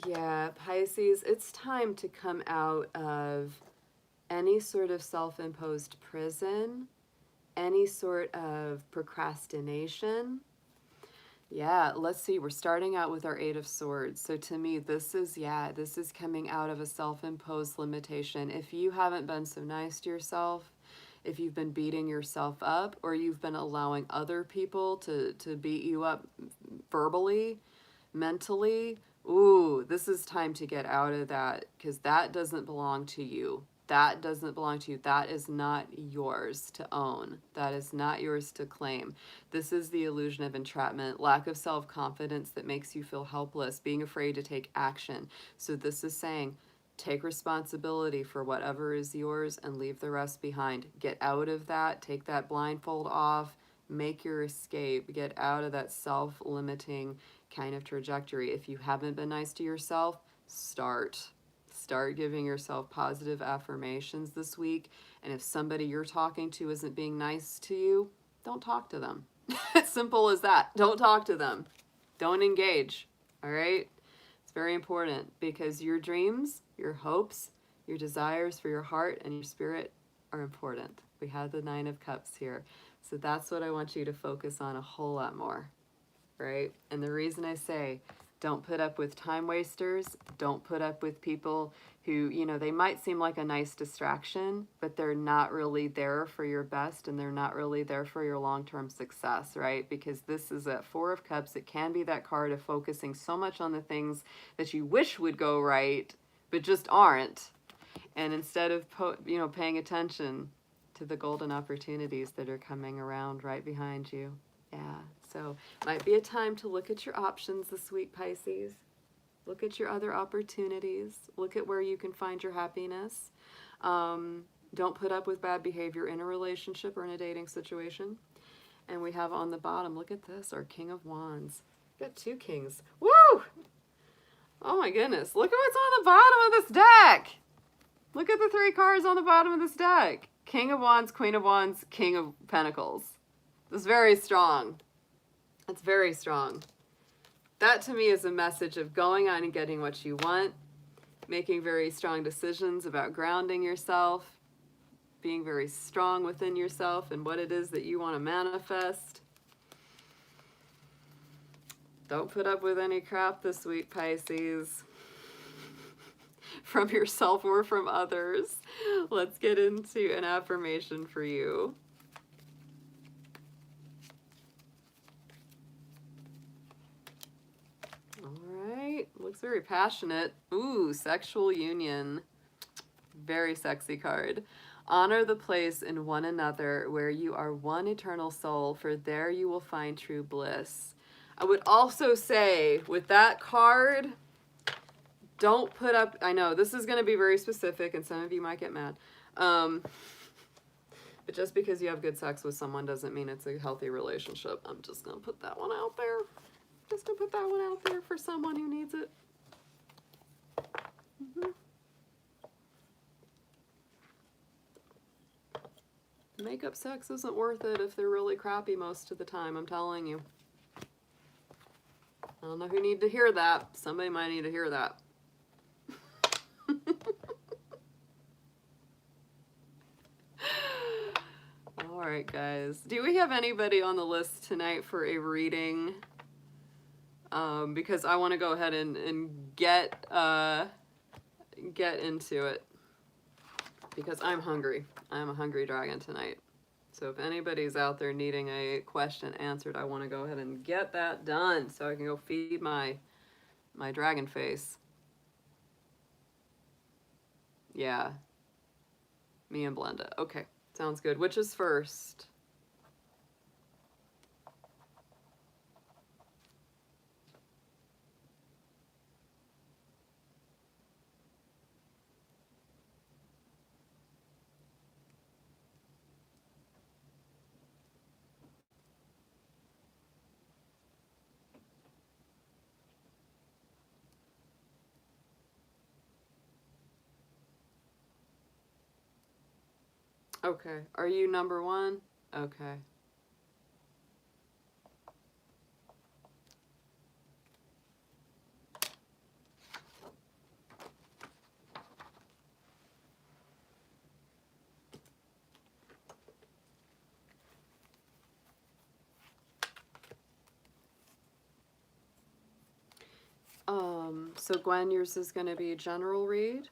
[SPEAKER 1] Yeah, Pisces, it's time to come out of any sort of self-imposed prison, any sort of procrastination. Yeah, let's see. We're starting out with our Eight of Swords. So to me, this is coming out of a self-imposed limitation. If you haven't been so nice to yourself, if you've been beating yourself up, or you've been allowing other people to beat you up verbally, mentally, ooh, this is time to get out of that, because that doesn't belong to you. That doesn't belong to you. That is not yours to own. That is not yours to claim. This is the illusion of entrapment, lack of self-confidence that makes you feel helpless, being afraid to take action. So this is saying, take responsibility for whatever is yours and leave the rest behind. Get out of that. Take that blindfold off. Make your escape. Get out of that self-limiting kind of trajectory. If you haven't been nice to yourself, start giving yourself positive affirmations this week. And if somebody you're talking to isn't being nice to you, don't talk to them. It's simple as that. Don't talk to them. Don't engage. All right? It's very important, because your dreams, your hopes, your desires for your heart and your spirit are important. We had the Nine of Cups here. So that's what I want you to focus on a whole lot more. Right? And the reason I say don't put up with time wasters, don't put up with people who, you know, they might seem like a nice distraction, but they're not really there for your best, and they're not really there for your long-term success, right? Because this is a Four of Cups. It can be that card of focusing so much on the things that you wish would go right, but just aren't. And instead of, paying attention to the golden opportunities that are coming around right behind you. Yeah, so might be a time to look at your options this week, Pisces. Look at your other opportunities. Look at where you can find your happiness. Don't put up with bad behavior in a relationship or in a dating situation. And we have on the bottom, look at this, our King of Wands. We've got 2 kings. Woo! Oh my goodness, look at what's on the bottom of this deck. Look at the 3 cards on the bottom of this deck. King of Wands, Queen of Wands, King of Pentacles. It's very strong. It's very strong. That to me is a message of going on and getting what you want, making very strong decisions about grounding yourself, being very strong within yourself and what it is that you want to manifest. Don't put up with any crap this week, Pisces, from yourself or from others. Let's get into an affirmation for you. Looks very passionate. Ooh, sexual union. Very sexy card. Honor the place in one another where you are one eternal soul, for there you will find true bliss. I would also say with that card, don't put up, I know this is going to be very specific and some of you might get mad. But just because you have good sex with someone doesn't mean it's a healthy relationship. I'm just going to put that one out there. Just to put that one out there for someone who needs it. Makeup sex isn't worth it if they're really crappy most of the time, I'm telling you. I don't know who need to hear that. Somebody might need to hear that. All right, guys. Do we have anybody on the list tonight for a reading? Because I want to go ahead and get into it. Because I'm hungry. I'm a hungry dragon tonight. So if anybody's out there needing a question answered, I want to go ahead and get that done so I can go feed my dragon face. Yeah. Me and Blenda. Okay. Sounds good. Which is first? Okay. Are you number 1? Okay. So Gwen, yours is going to be a general read.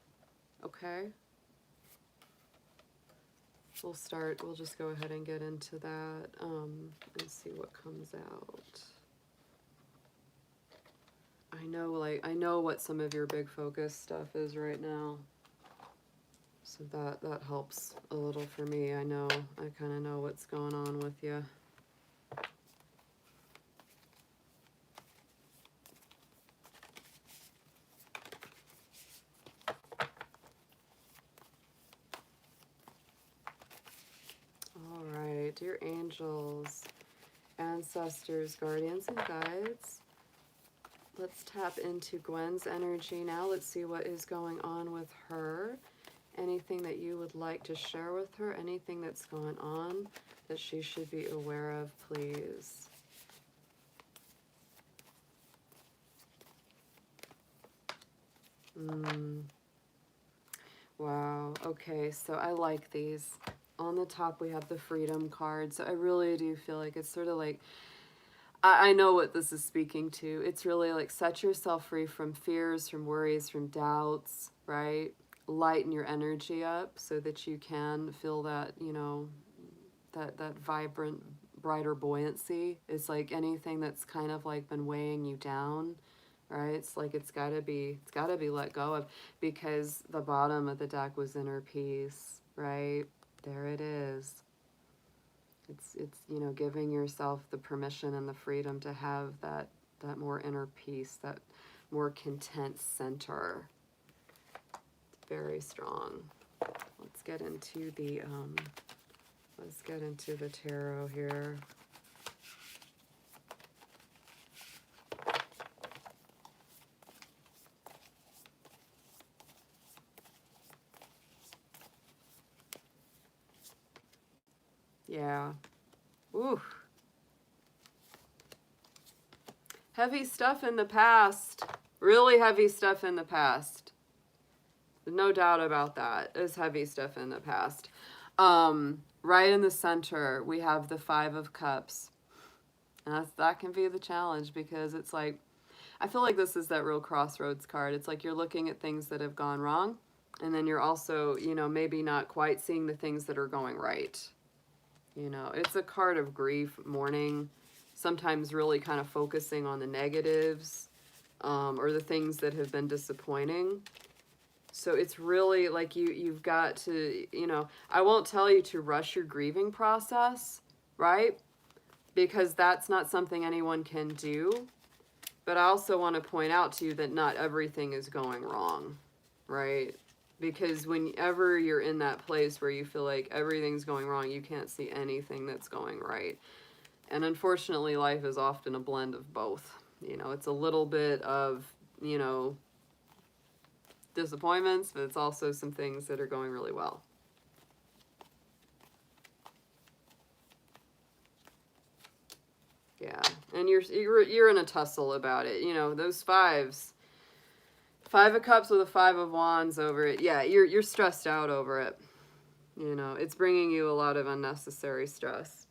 [SPEAKER 1] Okay. We'll just go ahead and get into that, and see what comes out. I know what some of your big focus stuff is right now. So that helps a little for me. I kind of know what's going on with you. Dear angels, ancestors, guardians, and guides, let's tap into Gwen's energy now. Let's see what is going on with her. Anything that you would like to share with her, anything that's going on that she should be aware of, please. Wow, okay, so I like these. On the top, we have the Freedom card. So I really do feel like it's sort of like, I know what this is speaking to. It's really like set yourself free from fears, from worries, from doubts, right? Lighten your energy up so that you can feel that, you know, that vibrant, brighter buoyancy. It's like anything that's kind of like been weighing you down, right? It's like it's gotta be let go of, because the bottom of the deck was inner peace, right? There it is. It's you know, giving yourself the permission and the freedom to have that more inner peace, that more content center. It's very strong. Let's get into the tarot here. Yeah. Ooh. Heavy stuff in the past. Really heavy stuff in the past. No doubt about that. There's heavy stuff in the past. Right in the center, we have the Five of Cups. And that can be the challenge, because it's like, I feel like this is that real crossroads card. It's like you're looking at things that have gone wrong, and then you're also, you know, maybe not quite seeing the things that are going right. You know, it's a card of grief, mourning, sometimes really kind of focusing on the negatives, or the things that have been disappointing. So it's really like you've got to, you know, I won't tell you to rush your grieving process, right? Because that's not something anyone can do. But I also want to point out to you that not everything is going wrong, right? Because whenever you're in that place where you feel like everything's going wrong, you can't see anything that's going right. And unfortunately, life is often a blend of both. You know, it's a little bit of, you know, disappointments, but it's also some things that are going really well. Yeah, and you're in a tussle about it. You know, those fives. Five of Cups with a Five of Wands over it. Yeah, you're stressed out over it. You know, it's bringing you a lot of unnecessary stress.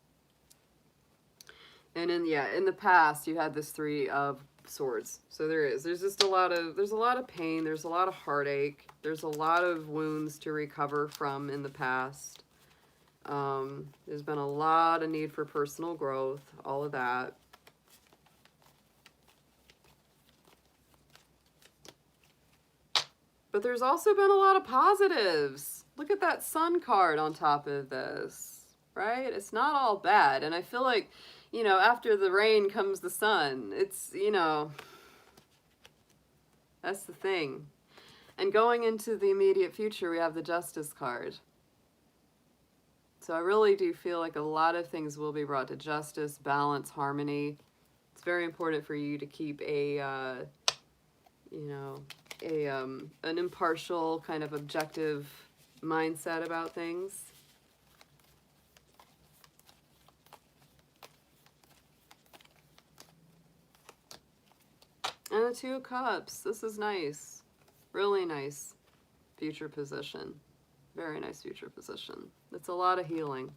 [SPEAKER 1] And in the past, you had this Three of Swords. So there's just a lot of pain, there's a lot of heartache, there's a lot of wounds to recover from in the past. There's been a lot of need for personal growth, all of that. But there's also been a lot of positives. Look at that Sun card on top of this, right? It's not all bad. And I feel like, you know, after the rain comes the sun. It's, you know, that's the thing. And going into the immediate future, we have the Justice card. So I really do feel like a lot of things will be brought to justice, balance, harmony. It's very important for you to keep a, you know, an impartial kind of objective mindset about things. And the Two of Cups. This is nice. Really nice future position. Very nice future position. It's a lot of healing.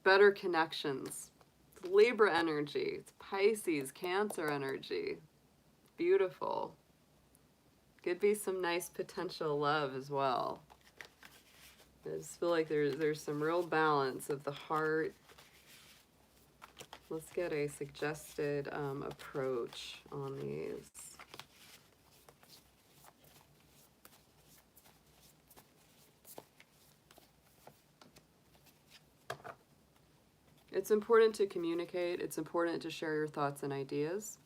[SPEAKER 1] Better connections. It's Libra energy. It's Pisces, Cancer energy. Beautiful. Could be some nice potential love as well. I just feel like there's some real balance of the heart. Let's get a suggested approach on these. It's important to communicate. It's important to share your thoughts and ideas.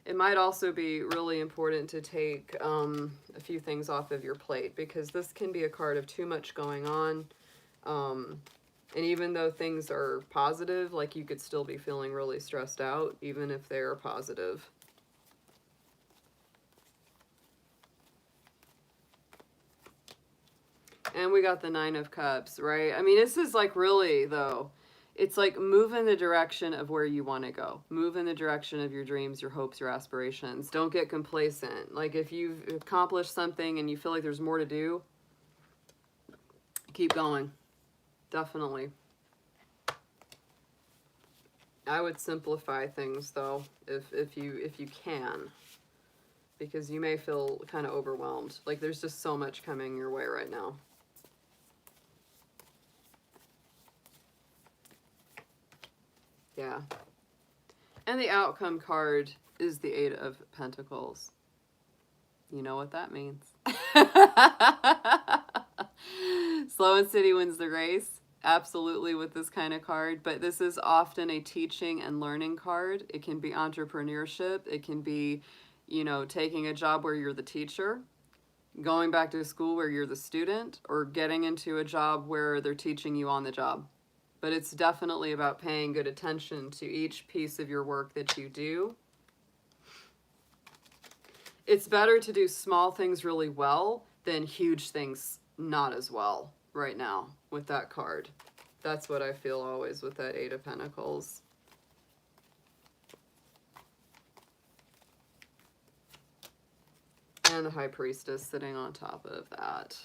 [SPEAKER 1] It might also be really important to take a few things off of your plate, because this can be a card of too much going on. And even though things are positive, like, you could still be feeling really stressed out, even if they are positive. And we got the Nine of Cups, right? I mean, this is like really, though, it's like move in the direction of where you want to go. Move in the direction of your dreams, your hopes, your aspirations. Don't get complacent. Like, if you've accomplished something and you feel like there's more to do, keep going. Definitely. I would simplify things, though, if you can, because you may feel kind of overwhelmed. Like, there's just so much coming your way right now. Yeah. And the outcome card is the Eight of Pentacles. You know what that means. Slow and steady wins the race. Absolutely with this kind of card, but this is often a teaching and learning card. It can be entrepreneurship. It can be, you know, taking a job where you're the teacher, going back to school where you're the student, or getting into a job where they're teaching you on the job. But it's definitely about paying good attention to each piece of your work that you do. It's better to do small things really well than huge things not as well right now with that card. That's what I feel always with that Eight of Pentacles. And the High Priestess sitting on top of that.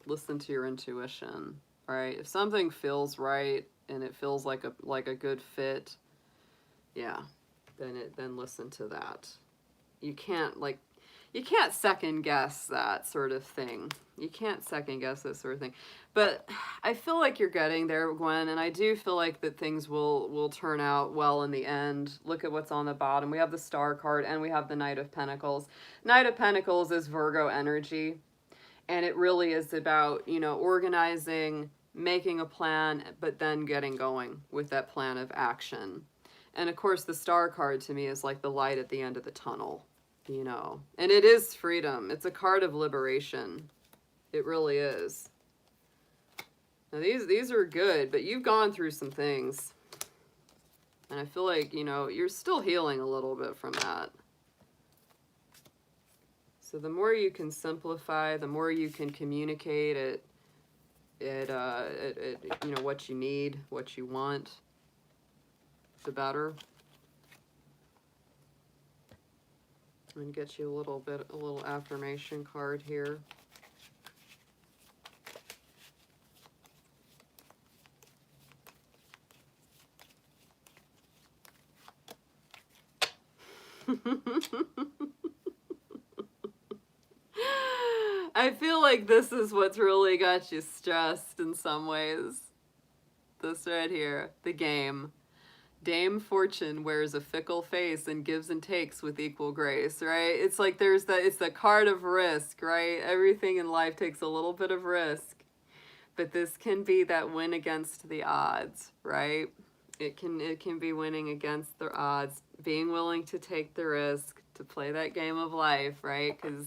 [SPEAKER 1] Listen to your intuition, right? If something feels right and it feels like a good fit, yeah, then listen to that. You can't second guess that sort of thing. You can't second guess that sort of thing. But I feel like you're getting there, Gwen, and I do feel like that things will turn out well in the end. Look at what's on the bottom. We have the Star card and we have the Knight of Pentacles. Knight of Pentacles is Virgo energy, and it really is about, you know, organizing, making a plan, but then getting going with that plan of action. And of course, the Star card to me is like the light at the end of the tunnel. You know, and it is freedom. It's a card of liberation. It really is. Now these are good, but you've gone through some things. And I feel like, you know, you're still healing a little bit from that. So the more you can simplify, the more you can communicate you know, what you need, what you want, the better. And get you a little affirmation card here. I feel like this is what's really got you stressed in some ways. This right here, the game. Dame Fortune wears a fickle face and gives and takes with equal grace, right? It's like it's the card of risk, right? Everything in life takes a little bit of risk, but this can be that win against the odds, right? It can be winning against the odds, being willing to take the risk, to play that game of life, right? Because,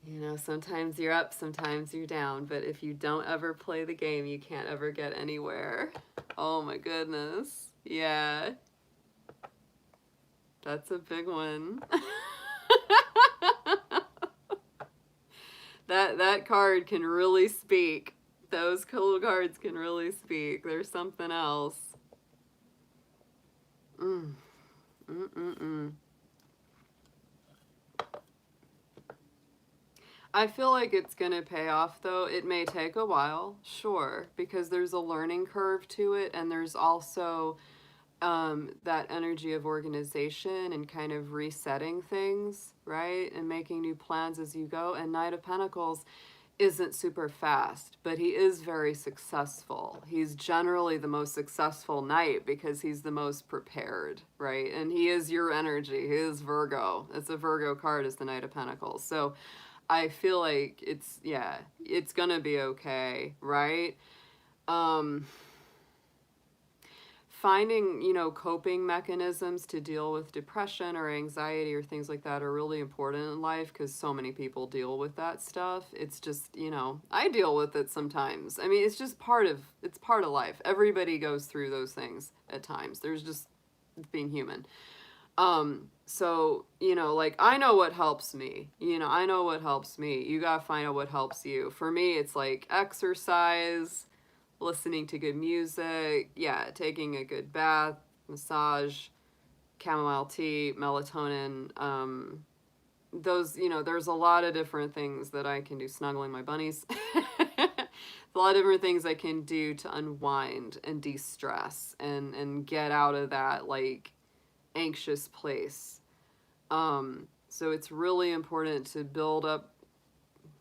[SPEAKER 1] you know, sometimes you're up, sometimes you're down, but if you don't ever play the game, you can't ever get anywhere. Oh my goodness. Yeah. That's a big one. That card can really speak. Those cool cards can really speak. There's something else. I feel like it's going to pay off, though. It may take a while, sure, because there's a learning curve to it, and there's also that energy of organization and kind of resetting things, right? And making new plans as you go. And Knight of Pentacles isn't super fast, but he is very successful. He's generally the most successful knight because he's the most prepared, right? And he is your energy. He is Virgo. It's a Virgo card, is the Knight of Pentacles. So I feel like it's gonna be okay, right? Finding, you know, coping mechanisms to deal with depression or anxiety or things like that are really important in life because so many people deal with that stuff. It's just, you know, I deal with it sometimes. I mean, it's just part of life. Everybody goes through those things at times. There's just being human. So, you know, like, I know what helps me. You know, I know what helps me. You gotta find out what helps you. For me, it's like exercise, listening to good music, yeah, taking a good bath, massage, chamomile tea, melatonin, those, you know, there's a lot of different things that I can do, snuggling my bunnies. A lot of different things I can do to unwind and de-stress and get out of that, like, anxious place. So it's really important to build up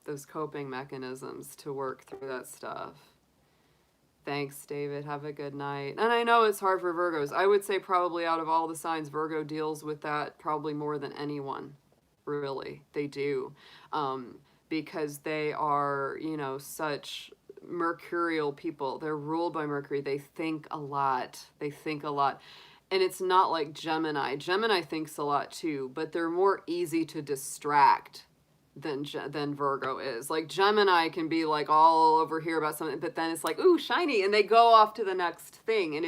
[SPEAKER 1] those coping mechanisms to work through that stuff. Thanks, David. Have a good night. And I know it's hard for Virgos. I would say probably out of all the signs, Virgo deals with that probably more than anyone. Really, they do. because they are, you know, such mercurial people. They're ruled by Mercury. They think a lot. They think a lot. And it's not like Gemini. Gemini thinks a lot too, but they're more easy to distract than Virgo is. Like Gemini can be like all over here about something, but then it's like, ooh, shiny, and they go off to the next thing, and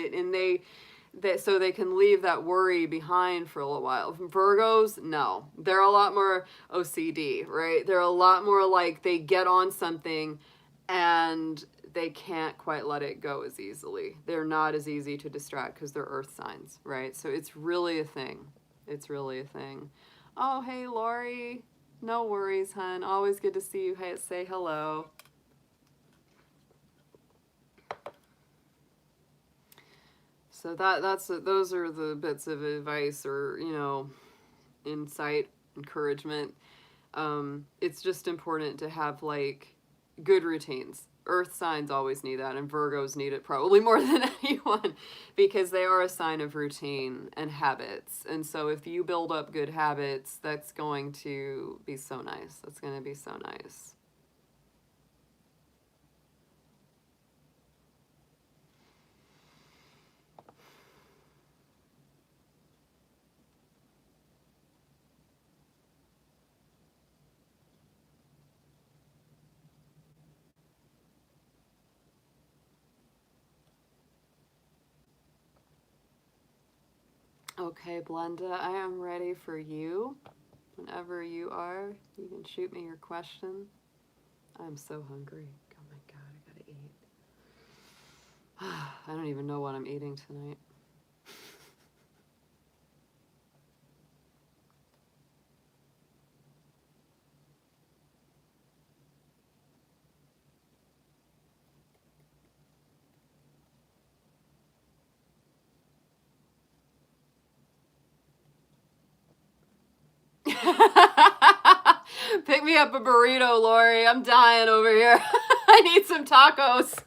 [SPEAKER 1] so they can leave that worry behind for a little while. Virgos, no, they're a lot more OCD, right? They're a lot more like they get on something and they can't quite let it go as easily. They're not as easy to distract because they're earth signs, right? So it's really a thing. It's really a thing. Oh, hey, Lori. No worries, hun. Always good to see you. Hey, say hello. So those are the bits of advice or, you know, insight, encouragement. It's just important to have like good routines. Earth signs always need that, and Virgos need it probably more than anyone because they are a sign of routine and habits. And so if you build up good habits, that's going to be so nice. That's going to be so nice. Okay, Blenda, I am ready for you. Whenever you are, you can shoot me your question. I'm so hungry. Oh my God, I gotta eat. I don't even know what I'm eating tonight. Pick me up a burrito, Lori. I'm dying over here. I need some tacos.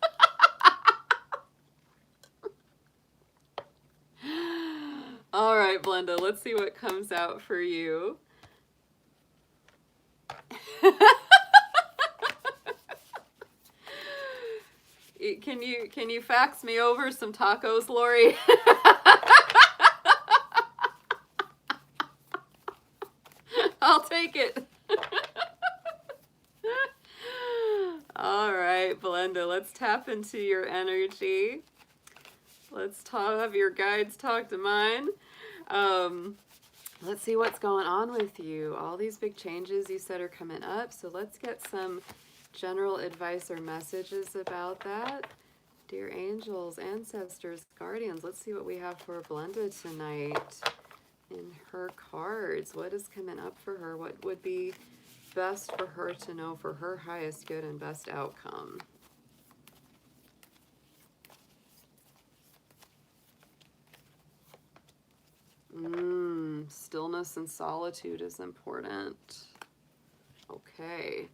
[SPEAKER 1] All right, Blenda, let's see what comes out for you. Can you fax me over some tacos, Lori? I'll take it. All right, Blenda, let's tap into your energy. Let's have your guides talk to mine. Let's see what's going on with you. All these big changes you said are coming up, so let's get some general advice or messages about that. Dear angels, ancestors, guardians, let's see what we have for Blenda tonight in her cards. What is coming up for her? What would be best for her to know for her highest good and best outcome? Stillness and solitude is important. Okay.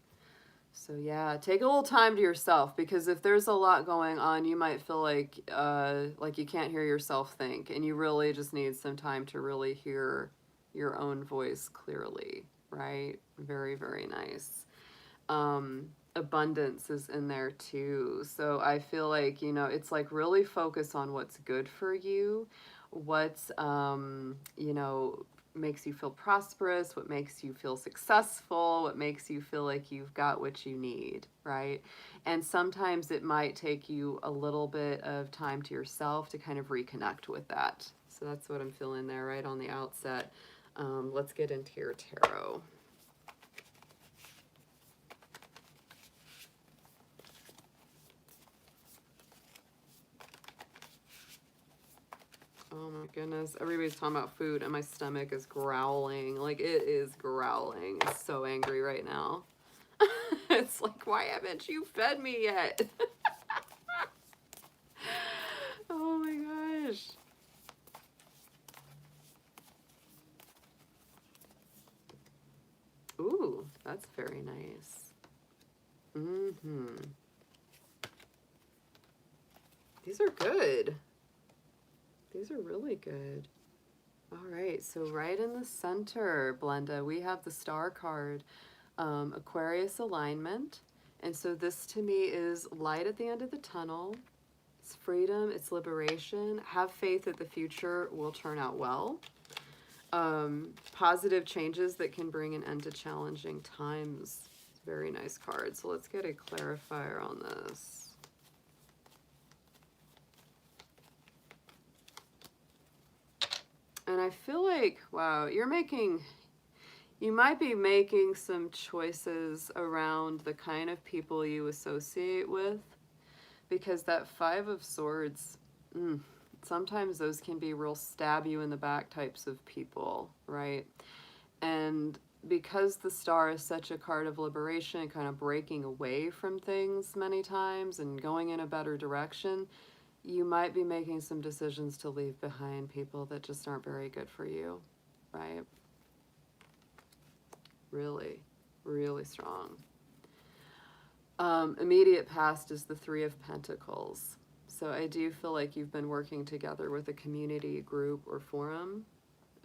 [SPEAKER 1] So yeah, take a little time to yourself, because if there's a lot going on, you might feel like you can't hear yourself think, and you really just need some time to really hear your own voice clearly, right? Very, very nice. Abundance is in there too. So I feel like, you know, it's like really focus on what's good for you, what's, you know, makes you feel prosperous, what makes you feel successful, what makes you feel like you've got what you need, right? And sometimes it might take you a little bit of time to yourself to kind of reconnect with that. So that's what I'm feeling there right on the outset. Let's get into your tarot. Oh my goodness, everybody's talking about food and my stomach is growling. Like, it is growling. It's so angry right now. It's like, why haven't you fed me yet? Oh my gosh. Ooh, that's very nice. These are good. These are really good. All right, so right in the center, Blenda, we have the Star card. Aquarius alignment. And so this to me is light at the end of the tunnel. It's freedom, it's liberation. Have faith that the future will turn out well. Positive changes that can bring an end to challenging times. Very nice card. So let's get a clarifier on this. And I feel like, wow, you might be making some choices around the kind of people you associate with, because that Five of Swords, sometimes those can be real stab you in the back types of people, right? And because the Star is such a card of liberation, kind of breaking away from things many times and going in a better direction, you might be making some decisions to leave behind people that just aren't very good for you, right? Really, really strong. Immediate past is the Three of Pentacles. So I do feel like you've been working together with a community, group, or forum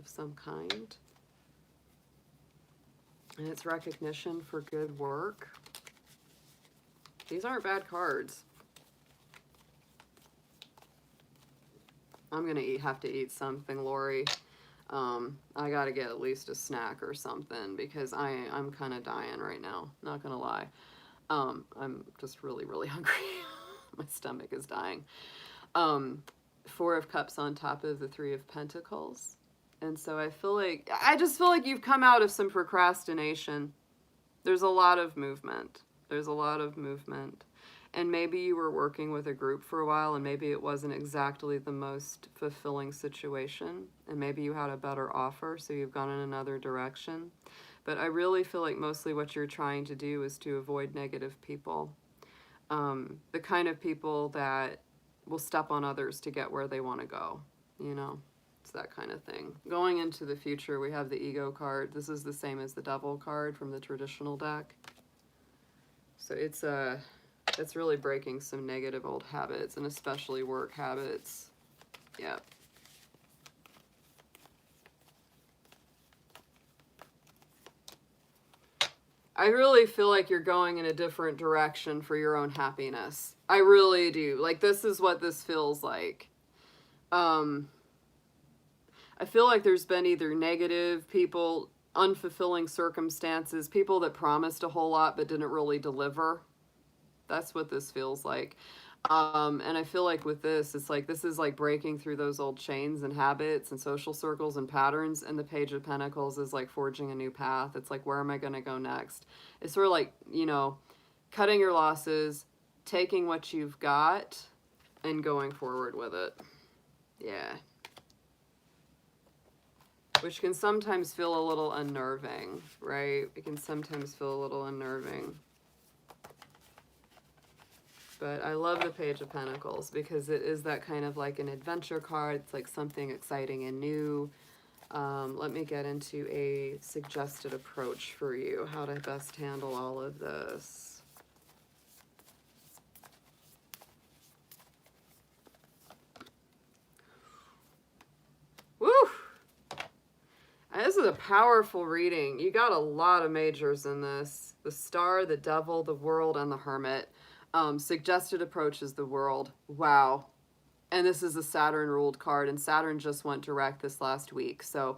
[SPEAKER 1] of some kind. And it's recognition for good work. These aren't bad cards. I'm going to have to eat something, Lori. I got to get at least a snack or something because I'm kind of dying right now. Not going to lie. I'm just really, really hungry. My stomach is dying. Four of Cups on top of the Three of Pentacles. And so I just feel like you've come out of some procrastination. There's a lot of movement. There's a lot of movement. And maybe you were working with a group for a while and maybe it wasn't exactly the most fulfilling situation. And maybe you had a better offer, so you've gone in another direction. But I really feel like mostly what you're trying to do is to avoid negative people. The kind of people that will step on others to get where they want to go, you know? It's that kind of thing. Going into the future, we have the Ego card. This is the same as the Devil card from the traditional deck. So it's really breaking some negative old habits, and especially work habits. Yep. I really feel like you're going in a different direction for your own happiness. I really do. Like, this is what this feels like. I feel like there's been either negative people, unfulfilling circumstances, people that promised a whole lot but didn't really deliver. That's what this feels like. And I feel like with this, it's like this is like breaking through those old chains and habits and social circles and patterns. And the Page of Pentacles is like forging a new path. It's like, where am I going to go next? It's sort of like, you know, cutting your losses, taking what you've got, and going forward with it. Yeah. Which can sometimes feel a little unnerving, right? It can sometimes feel a little unnerving. But I love the Page of Pentacles because it is that kind of like an adventure card. It's like something exciting and new. Let me get into a suggested approach for you, how to best handle all of this. Woo! This is a powerful reading. You got a lot of majors in this. The Star, the Devil, the World, and the Hermit. Suggested approach is the World. Wow. And this is a Saturn ruled card, and Saturn just went direct this last week. So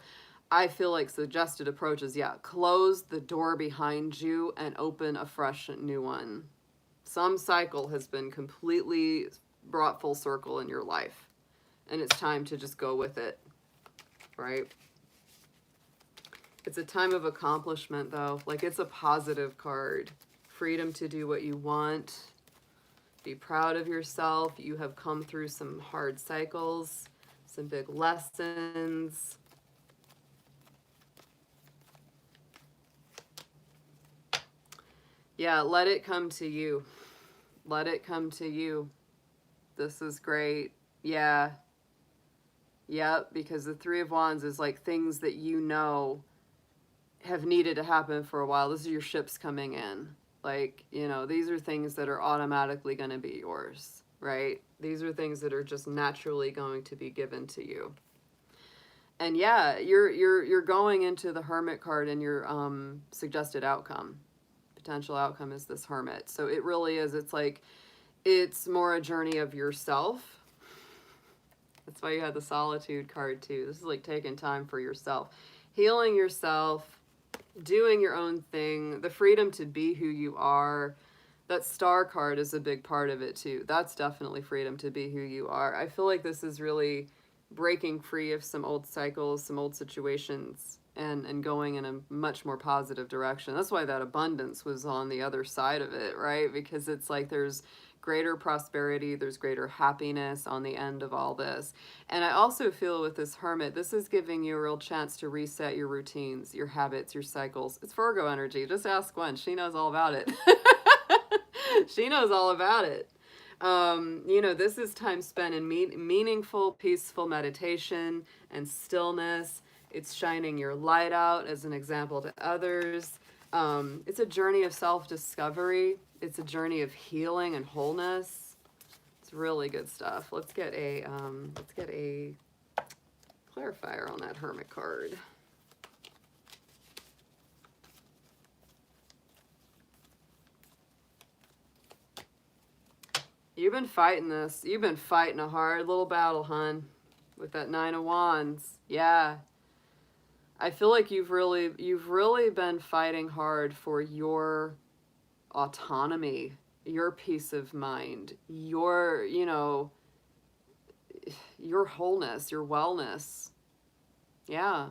[SPEAKER 1] I feel like suggested approach is, yeah, close the door behind you and open a fresh new one. Some cycle has been completely brought full circle in your life, and it's time to just go with it, right? It's a time of accomplishment, though. Like, it's a positive card. Freedom to do what you want. Be proud of yourself. You have come through some hard cycles, some big lessons. Yeah, let it come to you. Let it come to you. This is great. Yeah. Yep, because the Three of Wands is like things that you know have needed to happen for a while. This is your ships coming in. Like, you know, these are things that are automatically going to be yours, right? These are things that are just naturally going to be given to you. And yeah, you're going into the Hermit card and your suggested outcome. Potential outcome is this Hermit. So it really is, it's like, it's more a journey of yourself. That's why you had the Solitude card too. This is like taking time for yourself, healing yourself, doing your own thing, the freedom to be who you are. That Star card is a big part of it too. That's definitely freedom to be who you are. I feel like this is really breaking free of some old cycles, some old situations, and going in a much more positive direction. That's why that abundance was on the other side of it, right? Because it's like there's greater prosperity, there's greater happiness on the end of all this. And I also feel with this Hermit, this is giving you a real chance to reset your routines, your habits, your cycles. It's Virgo energy. Just ask Gwen. She knows all about it. She knows all about it. You know, this is time spent in meaningful, peaceful meditation and stillness. It's shining your light out as an example to others. It's a journey of self-discovery. It's a journey of healing and wholeness. It's really good stuff. Let's get a clarifier on that Hermit card. You've been fighting this. You've been fighting a hard little battle, hun, with that Nine of Wands. Yeah. I feel like you've really been fighting hard for your autonomy, your peace of mind, your, you know, your wholeness, your wellness. Yeah.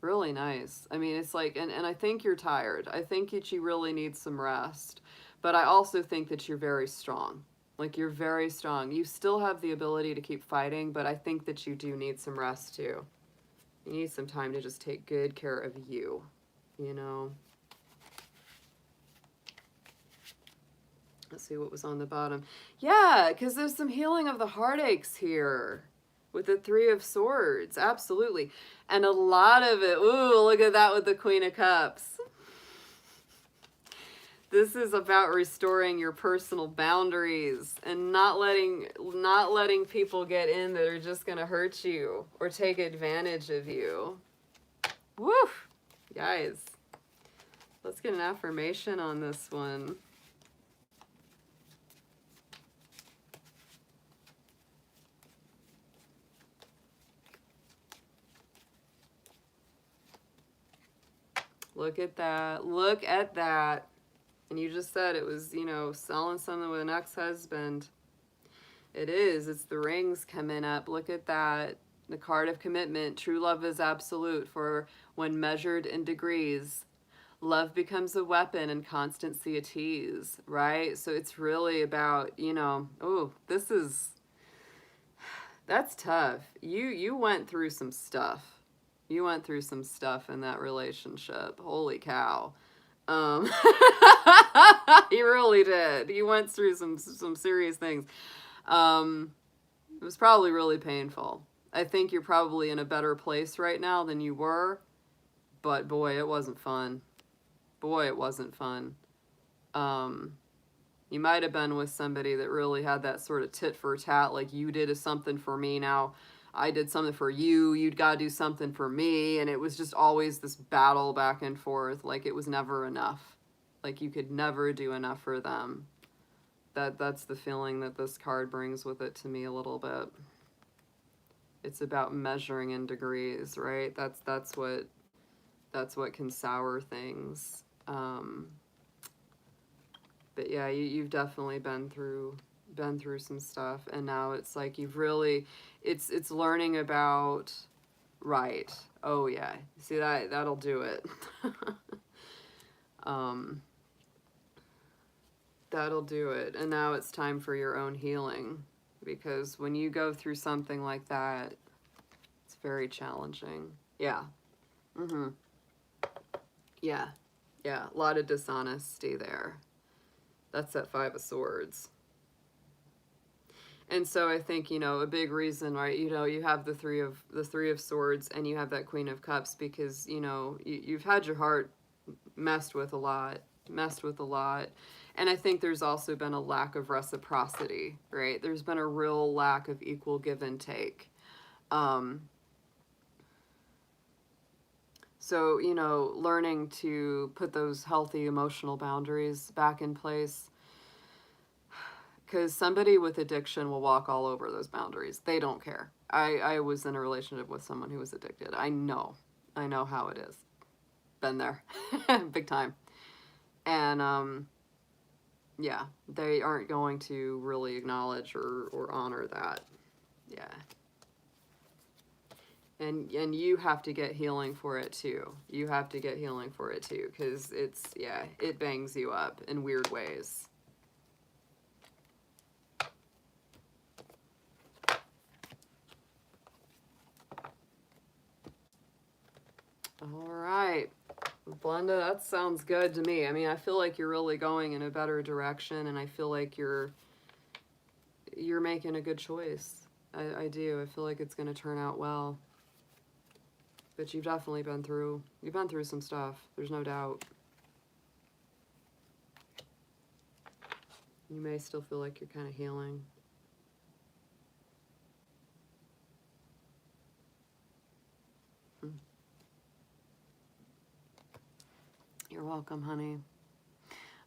[SPEAKER 1] Really nice. I mean, it's like, and I think you're tired. I think that you really need some rest. But I also think that you're very strong. Like, you're very strong. You still have the ability to keep fighting, but I think that you do need some rest too. You need some time to just take good care of you, you know? Let's see what was on the bottom. Yeah, because there's some healing of the heartaches here with the Three of Swords. Absolutely. And a lot of it, ooh, look at that with the Queen of Cups. This is about restoring your personal boundaries and not letting people get in that are just going to hurt you or take advantage of you. Woo! Guys, let's get an affirmation on this one. Look at that. Look at that. And you just said it was, you know, selling something with an ex-husband. It is. It's the rings coming up. Look at that. The card of commitment. True love is absolute, for when measured in degrees, love becomes a weapon and constancy a tease, right? So it's really about, you know, oh, that's tough. You went through some stuff. You went through some stuff in that relationship. Holy cow. He really did. He went through some serious things. It was probably really painful. I think you're probably in a better place right now than you were, but boy, it wasn't fun. Boy, it wasn't fun. You might have been with somebody that really had that sort of tit for tat, like you did something for me, now I did something for you, you'd got to do something for me, and it was just always this battle back and forth, like it was never enough. Like you could never do enough for them. That's the feeling that this card brings with it to me a little bit. It's about measuring in degrees, right? That's what can sour things. But yeah, you've definitely been through some stuff, and now it's like you've really, it's learning about, right. Oh yeah, see that'll do it. That'll do it. And now it's time for your own healing, because when you go through something like that, it's very challenging. Yeah. Yeah. Yeah, a lot of dishonesty there. That's that Five of Swords. And so I think, you know, a big reason, right, you know, you have the three of Swords and you have that Queen of Cups because, you know, you've had your heart messed with a lot. And I think there's also been a lack of reciprocity, right? There's been a real lack of equal give and take. So, you know, learning to put those healthy emotional boundaries back in place. Because somebody with addiction will walk all over those boundaries. They don't care. I was in a relationship with someone who was addicted. I know how it is. Been there. Big time. And, yeah, they aren't going to really acknowledge or honor that. Yeah. And you have to get healing for it too. You have to get healing for it too, because it's, yeah, it bangs you up in weird ways. All right, Blenda, that sounds good to me. I mean, I feel like you're really going in a better direction, and I feel like you're making a good choice. I do. I feel like it's going to turn out well. But you've definitely been through some stuff. There's no doubt. You may still feel like you're kind of healing. You're welcome, honey.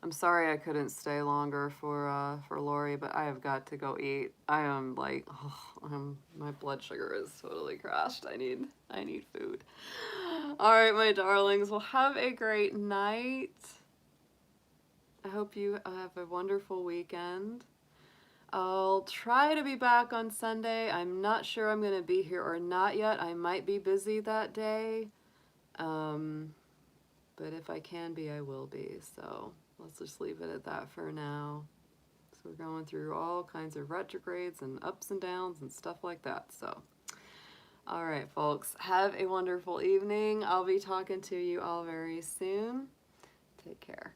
[SPEAKER 1] I'm sorry I couldn't stay longer for Lori, but I have got to go eat. I am like, oh, my blood sugar is totally crashed. I need food. All right, my darlings. Well, have a great night. I hope you have a wonderful weekend. I'll try to be back on Sunday. I'm not sure I'm going to be here or not yet. I might be busy that day. But if I can be, I will be. So let's just leave it at that for now. So we're going through all kinds of retrogrades and ups and downs and stuff like that. So, all right, folks, have a wonderful evening. I'll be talking to you all very soon. Take care.